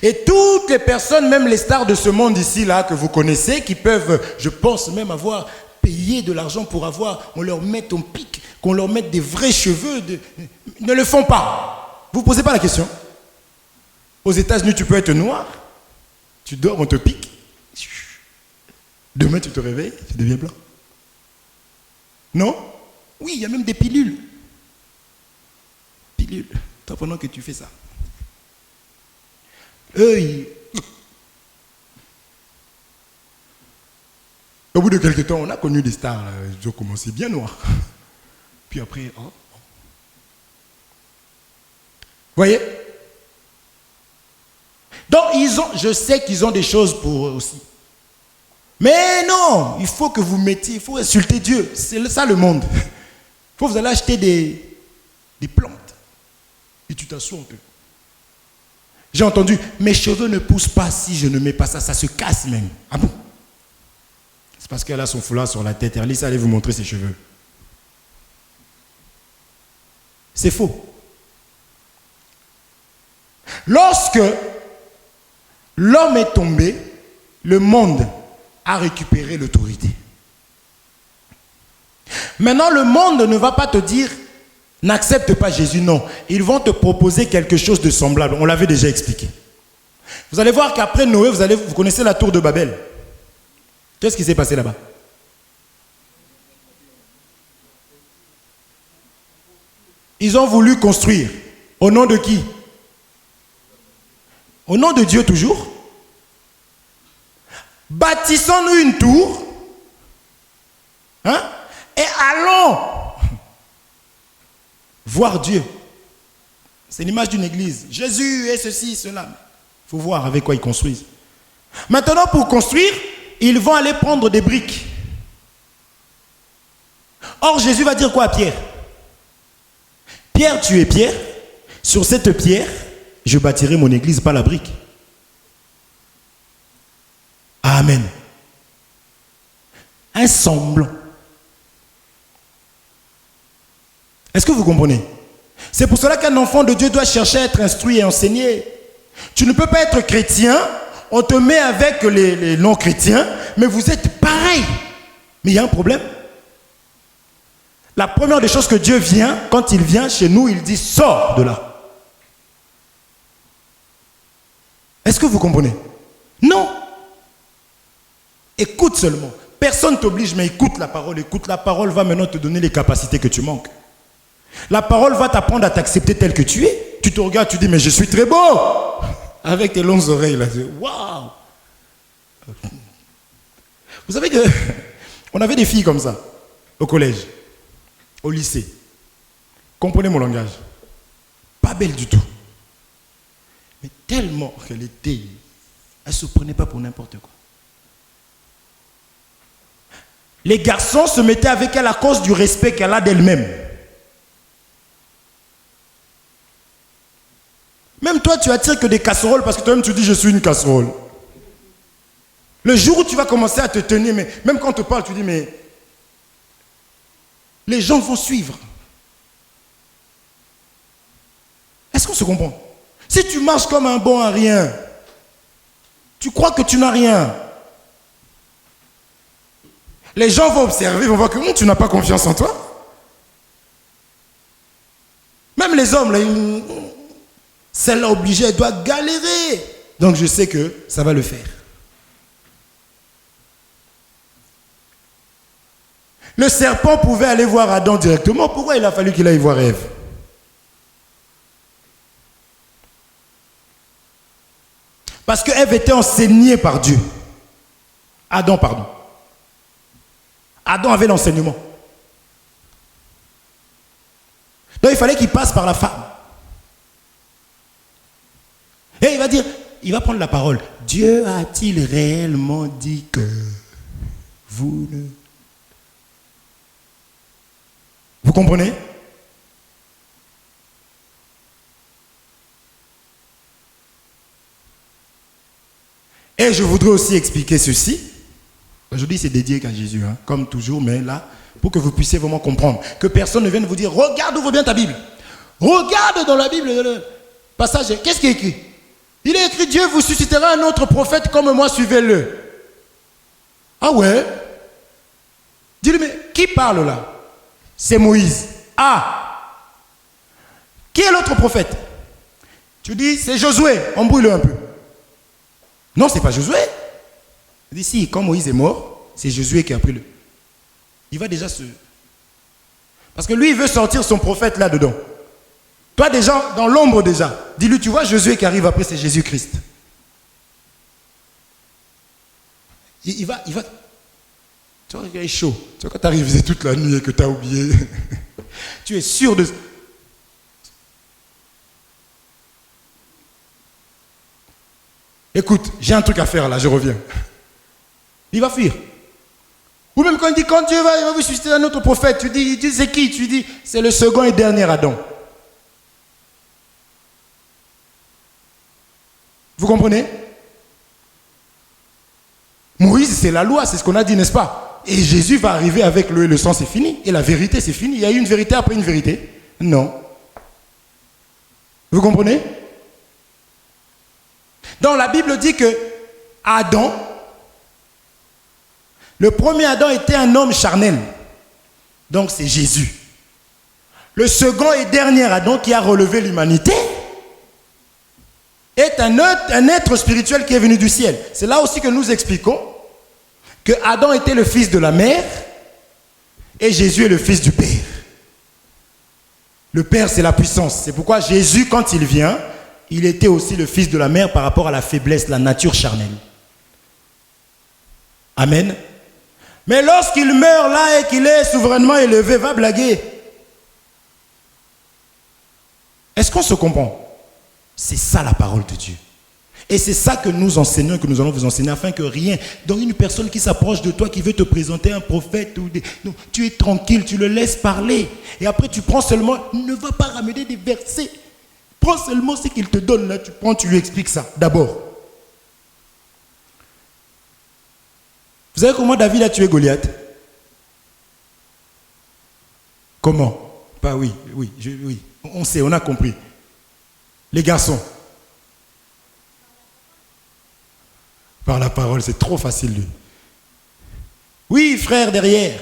Et toutes les personnes, même les stars de ce monde ici, là, que vous connaissez, qui peuvent, je pense même avoir payé de l'argent pour avoir, on leur mette un pic, qu'on leur mette des vrais cheveux, ne le font pas. Vous ne posez pas la question. Aux États-Unis, tu peux être noir, tu dors, on te pique. Demain, tu te réveilles, tu deviens blanc. Non? Oui, il y a même des pilules. Pilules. Toi, pendant que tu fais ça. eux, au bout de quelques temps, on a connu des stars. Ils ont commencé bien noirs. Puis après, oh. Voyez? Donc, je sais qu'ils ont des choses pour eux aussi. Mais non, il faut que vous mettiez, il faut insulter Dieu. C'est ça le monde. Il faut que vous allez acheter des plantes. Et tu t'assois un peu. J'ai entendu, mes cheveux ne poussent pas si je ne mets pas ça, ça se casse même. Ah bon? C'est parce qu'elle a son foulard sur la tête. Alice, allez vous montrer ses cheveux. C'est faux. Lorsque l'homme est tombé, le monde a récupéré l'autorité. Maintenant, le monde ne va pas te dire n'accepte pas Jésus, non. Ils vont te proposer quelque chose de semblable. On l'avait déjà expliqué. Vous allez voir qu'après Noé, vous connaissez la tour de Babel. Qu'est-ce qui s'est passé là-bas? Ils ont voulu construire. Au nom de qui? Au nom de Dieu toujours. Bâtissons-nous une tour. Hein? Et allons voir Dieu. C'est l'image d'une église. Jésus est ceci, cela. Il faut voir avec quoi ils construisent. Maintenant, pour construire, ils vont aller prendre des briques. Or, Jésus va dire quoi à Pierre? Pierre, tu es Pierre. Sur cette pierre, je bâtirai mon église, pas la brique. Amen. Un semblant. Est-ce que vous comprenez? C'est pour cela qu'un enfant de Dieu doit chercher à être instruit et enseigné. Tu ne peux pas être chrétien, on te met avec les non-chrétiens, mais vous êtes pareil. Mais il y a un problème. La première des choses que Dieu vient, quand il vient chez nous, il dit sors de là. Est-ce que vous comprenez? Non. Écoute seulement. Personne ne t'oblige, mais écoute la parole. Écoute la parole, va maintenant te donner les capacités que tu manques. La parole va t'apprendre à t'accepter tel que tu es. Tu te regardes, tu dis, mais je suis très beau. Avec tes longues oreilles, là, waouh. Vous savez que on avait des filles comme ça, au collège, au lycée. Comprenez mon langage. Pas belle du tout. Mais tellement qu'elle était, elle ne se prenait pas pour n'importe quoi. Les garçons se mettaient avec elle à cause du respect qu'elle a d'elle-même. Même toi, tu attires que des casseroles parce que toi-même tu dis je suis une casserole. Le jour où tu vas commencer à te tenir, mais même quand on te parle, tu dis mais les gens vont suivre. Est-ce qu'on se comprend? Si tu marches comme un bon à rien, tu crois que tu n'as rien. Les gens vont observer, vont voir que tu n'as pas confiance en toi. Même les hommes, là, celle-là obligée, elle doit galérer. Donc je sais que ça va le faire. Le serpent pouvait aller voir Adam directement. Pourquoi il a fallu qu'il aille voir Ève? Parce que Ève était enseignée par Dieu. Adam, pardon. Adam avait l'enseignement. Donc il fallait qu'il passe par la femme. Et il va dire, il va prendre la parole. Dieu a-t-il réellement dit que vous ne... Vous comprenez? Et je voudrais aussi expliquer ceci. Aujourd'hui, c'est dédié qu'à Jésus, hein, comme toujours, mais là, pour que vous puissiez vraiment comprendre. Que personne ne vienne vous dire, regarde, ouvre bien ta Bible. Regarde dans la Bible le passage. Qu'est-ce qui est écrit? Il est écrit, Dieu vous suscitera un autre prophète comme moi, suivez-le. Ah ouais? Dis-lui, mais qui parle là? C'est Moïse. Ah! Qui est l'autre prophète? Tu dis, c'est Josué. Embrouille-le un peu. Non, c'est pas Josué. Il dit, si, quand Moïse est mort, c'est Josué qui a pris le... Il va déjà se... Parce que lui, il veut sortir son prophète là-dedans. Toi, déjà, dans l'ombre déjà. Dis-lui, tu vois, Josué qui arrive après, c'est Jésus-Christ. il va, tu vois, il est chaud. Tu vois, quand tu as révisé toute la nuit et que tu as oublié, tu es sûr de... Écoute, j'ai un truc à faire là, je reviens. Il va fuir. Ou même quand il dit, quand Dieu va vous susciter un autre prophète, tu dis c'est qui? Tu dis, c'est le second et dernier Adam. Vous comprenez? Moïse, c'est la loi, c'est ce qu'on a dit, n'est-ce pas? Et Jésus va arriver avec l'eau et le sang, c'est fini. Et la vérité, c'est fini. Il y a eu une vérité après une vérité? Non. Vous comprenez? Donc la Bible dit que Adam, le premier Adam était un homme charnel. Donc c'est Jésus. Le second et dernier Adam qui a relevé l'humanité est un être spirituel qui est venu du ciel. C'est là aussi que nous expliquons que Adam était le fils de la mère et Jésus est le fils du Père. Le Père, c'est la puissance. C'est pourquoi Jésus, quand il vient, il était aussi le fils de la mère par rapport à la faiblesse, la nature charnelle. Amen. Mais lorsqu'il meurt là et qu'il est souverainement élevé, va blaguer. Est-ce qu'on se comprend? C'est ça la parole de Dieu. Et c'est ça que nous enseignons et que nous allons vous enseigner afin que rien, donc une personne qui s'approche de toi, qui veut te présenter un prophète, non, tu es tranquille, tu le laisses parler. Et après tu prends seulement, ne va pas ramener des versets. Prends seulement ce qu'il te donne là, tu prends, tu lui expliques ça d'abord. Vous savez comment David a tué Goliath? Comment? Bah oui, on sait, on a compris. Les garçons. Par la parole, c'est trop facile lui. Oui, frère, derrière.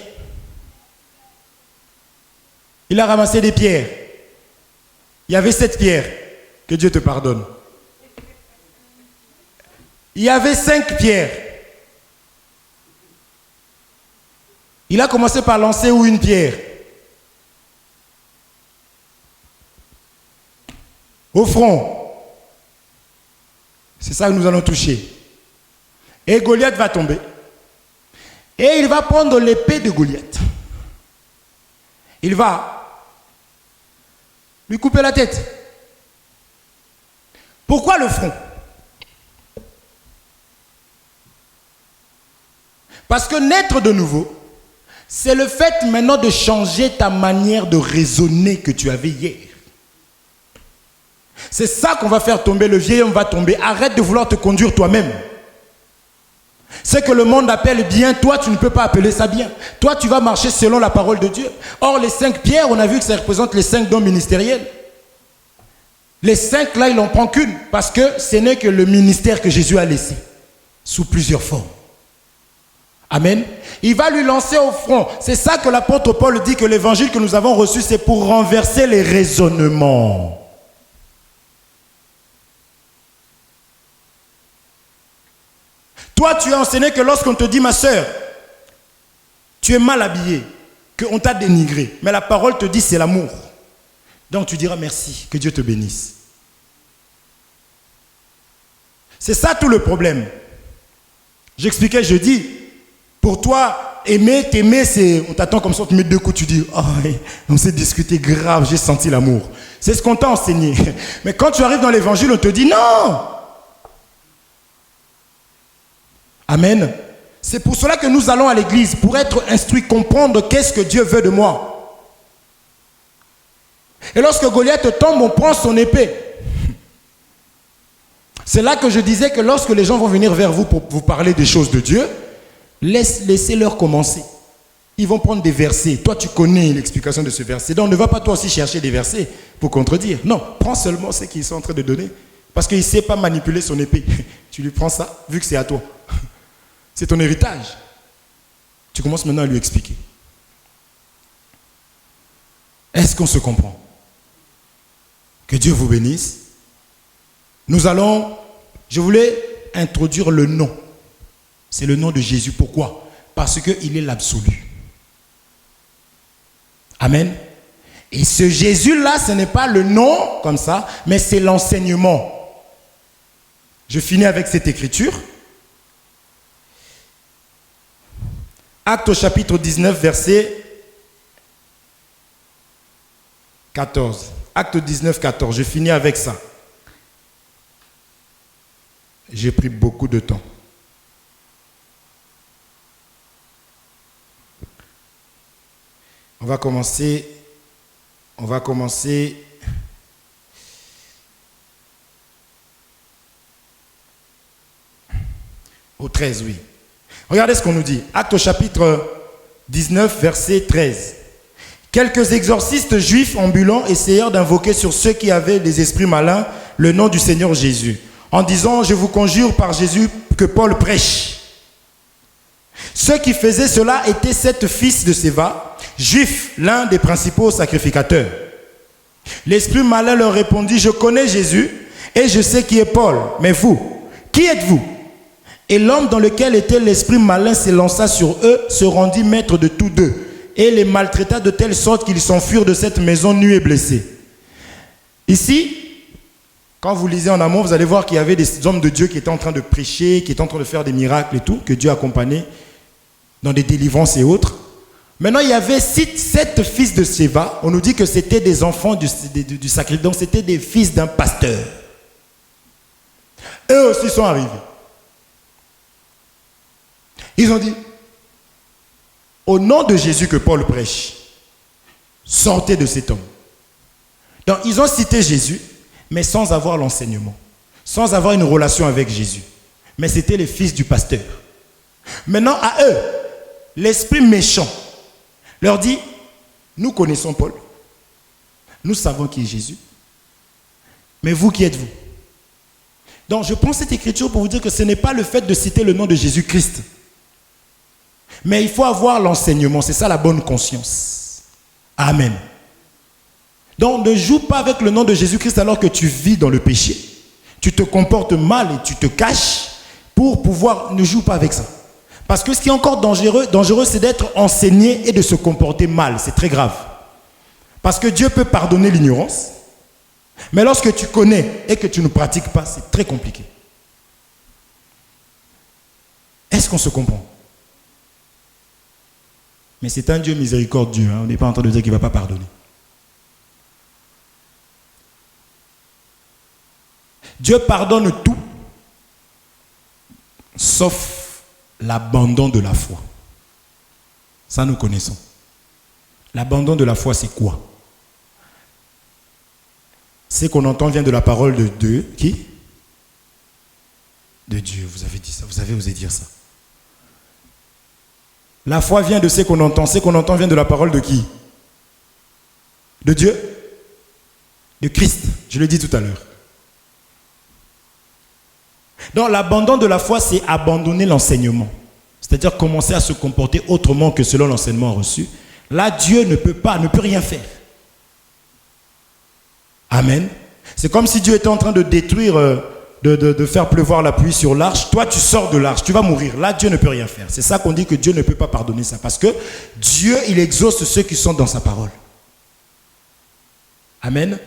Il a ramassé des pierres. Il y avait 7 pierres. Que Dieu te pardonne. Il y avait 5 pierres. Il a commencé par lancer une pierre. Au front. C'est ça que nous allons toucher. Et Goliath va tomber. Et il va prendre l'épée de Goliath. Il va lui couper la tête. Pourquoi le front? Parce que naître de nouveau, c'est le fait maintenant de changer ta manière de raisonner que tu avais hier. C'est ça qu'on va faire tomber. Le vieil homme va tomber. Arrête de vouloir te conduire toi-même. Ce que le monde appelle bien, toi tu ne peux pas appeler ça bien. Toi tu vas marcher selon la parole de Dieu. Or les 5 pierres, on a vu que ça représente les 5 dons ministériels. Les 5 là, il n'en prend qu'une. Parce que ce n'est que le ministère que Jésus a laissé. Sous plusieurs formes. Amen. Il va lui lancer au front. C'est ça que l'apôtre Paul dit, que l'évangile que nous avons reçu, c'est pour renverser les raisonnements. Toi, tu as enseigné que lorsqu'on te dit, ma sœur, tu es mal habillée, qu'on t'a dénigré. Mais la parole te dit, c'est l'amour. Donc tu diras merci, que Dieu te bénisse. C'est ça tout le problème. J'expliquais jeudi, pour toi, aimer, t'aimer, c'est, on t'attend comme ça, on te met 2 coups, tu dis, oh, on s'est discuté grave, j'ai senti l'amour. C'est ce qu'on t'a enseigné. Mais quand tu arrives dans l'évangile, on te dit, non. Amen. C'est pour cela que nous allons à l'église, pour être instruits, comprendre qu'est-ce que Dieu veut de moi. Et lorsque Goliath tombe, on prend son épée. C'est là que je disais que lorsque les gens vont venir vers vous pour vous parler des choses de Dieu, laissez-leur commencer. Ils vont prendre des versets. Toi, tu connais l'explication de ce verset. Donc, ne va pas toi aussi chercher des versets pour contredire. Non, prends seulement ce qu'ils sont en train de donner. Parce qu'il ne sait pas manipuler son épée. Tu lui prends ça, vu que c'est à toi. C'est ton héritage. Tu commences maintenant à lui expliquer. Est-ce qu'on se comprend? Que Dieu vous bénisse. Nous allons, je voulais introduire le nom. C'est le nom de Jésus. Pourquoi? Parce qu'il est l'absolu. Amen. Et ce Jésus-là, ce n'est pas le nom comme ça, mais c'est l'enseignement. Je finis avec cette écriture. Actes au chapitre 19, verset 14. Acte 19, 14. Je finis avec ça. J'ai pris beaucoup de temps. On va commencer au 13, oui. Regardez ce qu'on nous dit. Acte au chapitre 19, verset 13. Quelques exorcistes juifs ambulants essayèrent d'invoquer sur ceux qui avaient des esprits malins le nom du Seigneur Jésus, en disant, je vous conjure par Jésus que Paul prêche. Ceux qui faisaient cela étaient 7 fils de Séva, juifs, l'un des principaux sacrificateurs. L'esprit malin leur répondit, je connais Jésus et je sais qui est Paul, mais vous, qui êtes-vous? Et l'homme dans lequel était l'esprit malin s'élança sur eux, se rendit maître de tous deux, et les maltraita de telle sorte qu'ils s'enfuirent de cette maison nus et blessés. Ici, quand vous lisez en amont, vous allez voir qu'il y avait des hommes de Dieu qui étaient en train de prêcher, qui étaient en train de faire des miracles et tout, que Dieu accompagnait dans des délivrances et autres. Maintenant, il y avait 7 fils de Séva. On nous dit que c'était des enfants du sacrifice, donc c'était des fils d'un pasteur. Eux aussi sont arrivés. Ils ont dit, au nom de Jésus que Paul prêche, sortez de cet homme. Donc, ils ont cité Jésus, mais sans avoir l'enseignement, sans avoir une relation avec Jésus. Mais c'était les fils du pasteur. Maintenant, à eux, l'esprit méchant leur dit, nous connaissons Paul, nous savons qui est Jésus, mais vous, qui êtes-vous? Donc, je prends cette écriture pour vous dire que ce n'est pas le fait de citer le nom de Jésus-Christ, mais il faut avoir l'enseignement, c'est ça la bonne conscience. Amen. Donc ne joue pas avec le nom de Jésus-Christ alors que tu vis dans le péché. Tu te comportes mal et tu te caches pour pouvoir... Ne joue pas avec ça. Parce que ce qui est encore dangereux, c'est d'être enseigné et de se comporter mal. C'est très grave. Parce que Dieu peut pardonner l'ignorance, mais lorsque tu connais et que tu ne pratiques pas, c'est très compliqué. Est-ce qu'on se comprend? Mais c'est un Dieu miséricordieux. On n'est pas en train de dire qu'il ne va pas pardonner. Dieu pardonne tout, sauf l'abandon de la foi. Ça, nous connaissons. L'abandon de la foi, c'est quoi? Ce qu'on entend vient de la parole de Dieu. Qui? De Dieu, vous avez dit ça. Vous avez osé dire ça. La foi vient de ce qu'on entend. Ce qu'on entend vient de la parole de qui? De Dieu? De Christ. Je l'ai dit tout à l'heure. Donc l'abandon de la foi, c'est abandonner l'enseignement. C'est-à-dire commencer à se comporter autrement que selon l'enseignement reçu. Là, Dieu ne peut rien faire. Amen. C'est comme si Dieu était en train de détruire, de faire pleuvoir la pluie sur l'arche. Toi, tu sors de l'arche, tu vas mourir. Là, Dieu ne peut rien faire. C'est ça qu'on dit que Dieu ne peut pas pardonner ça. Parce que Dieu, il exauce ceux qui sont dans sa parole. Amen.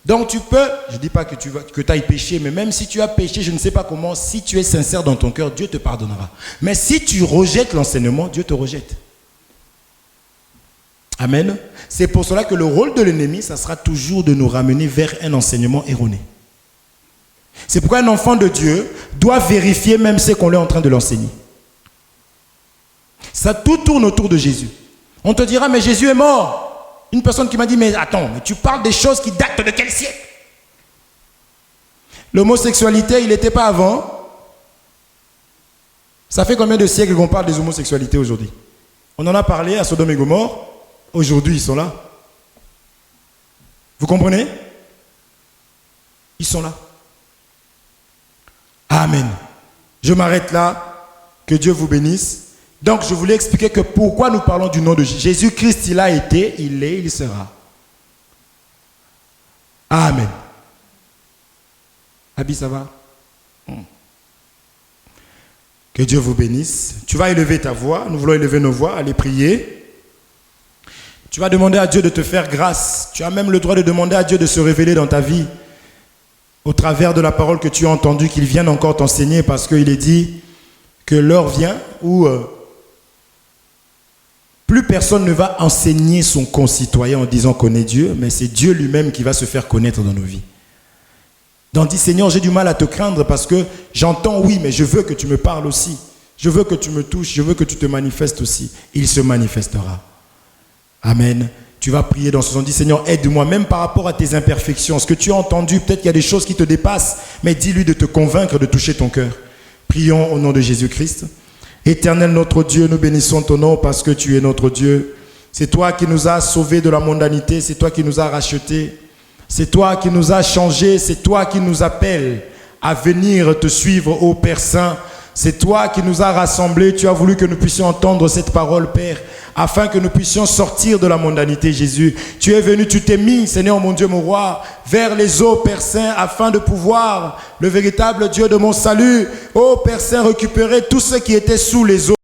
Donc tu peux, je ne dis pas que tu ailles pécher, mais même si tu as péché, je ne sais pas comment, si tu es sincère dans ton cœur, Dieu te pardonnera. Mais si tu rejettes l'enseignement, Dieu te rejette. Amen. C'est pour cela que le rôle de l'ennemi, ça sera toujours de nous ramener vers un enseignement erroné. C'est pourquoi un enfant de Dieu doit vérifier même ce qu'on est en train de l'enseigner. Ça tout tourne autour de Jésus. On te dira, mais Jésus est mort. Une personne qui m'a dit, mais attends, mais tu parles des choses qui datent de quel siècle? L'homosexualité, il n'était pas avant. Ça fait combien de siècles qu'on parle des homosexualités aujourd'hui? On en a parlé à Sodome et Gomorrhe. Aujourd'hui, ils sont là. Vous comprenez? Ils sont là. Amen. Je m'arrête là. Que Dieu vous bénisse. Donc, je voulais expliquer que pourquoi nous parlons du nom de Jésus. Jésus-Christ, il a été, il est, il sera. Amen. Abi, ça va? Que Dieu vous bénisse. Tu vas élever ta voix. Nous voulons élever nos voix, aller prier. Tu vas demander à Dieu de te faire grâce. Tu as même le droit de demander à Dieu de se révéler dans ta vie au travers de la parole que tu as entendue, qu'il vienne encore t'enseigner, parce qu'il est dit que l'heure vient où Plus personne ne va enseigner son concitoyen en disant qu'on est Dieu, mais c'est Dieu lui-même qui va se faire connaître dans nos vies. Donc dit, Seigneur, j'ai du mal à te craindre parce que j'entends oui, mais je veux que tu me parles aussi. Je veux que tu me touches, je veux que tu te manifestes aussi. Il se manifestera. Amen. Tu vas prier dans ce sens. Dis, Seigneur, aide-moi, même par rapport à tes imperfections. Ce que tu as entendu, peut-être qu'il y a des choses qui te dépassent, mais dis-lui de te convaincre, de toucher ton cœur. Prions au nom de Jésus-Christ. Éternel notre Dieu, nous bénissons ton nom parce que tu es notre Dieu. C'est toi qui nous as sauvés de la mondanité, c'est toi qui nous as rachetés, c'est toi qui nous as changés, c'est toi qui nous appelles à venir te suivre, ô Père Saint. C'est toi qui nous as rassemblés, tu as voulu que nous puissions entendre cette parole, Père, afin que nous puissions sortir de la mondanité, Jésus. Tu es venu, tu t'es mis, Seigneur mon Dieu, mon roi, vers les eaux, Père Saint, afin de pouvoir, le véritable Dieu de mon salut, ô Père Saint, récupérer tout ce qui était sous les eaux.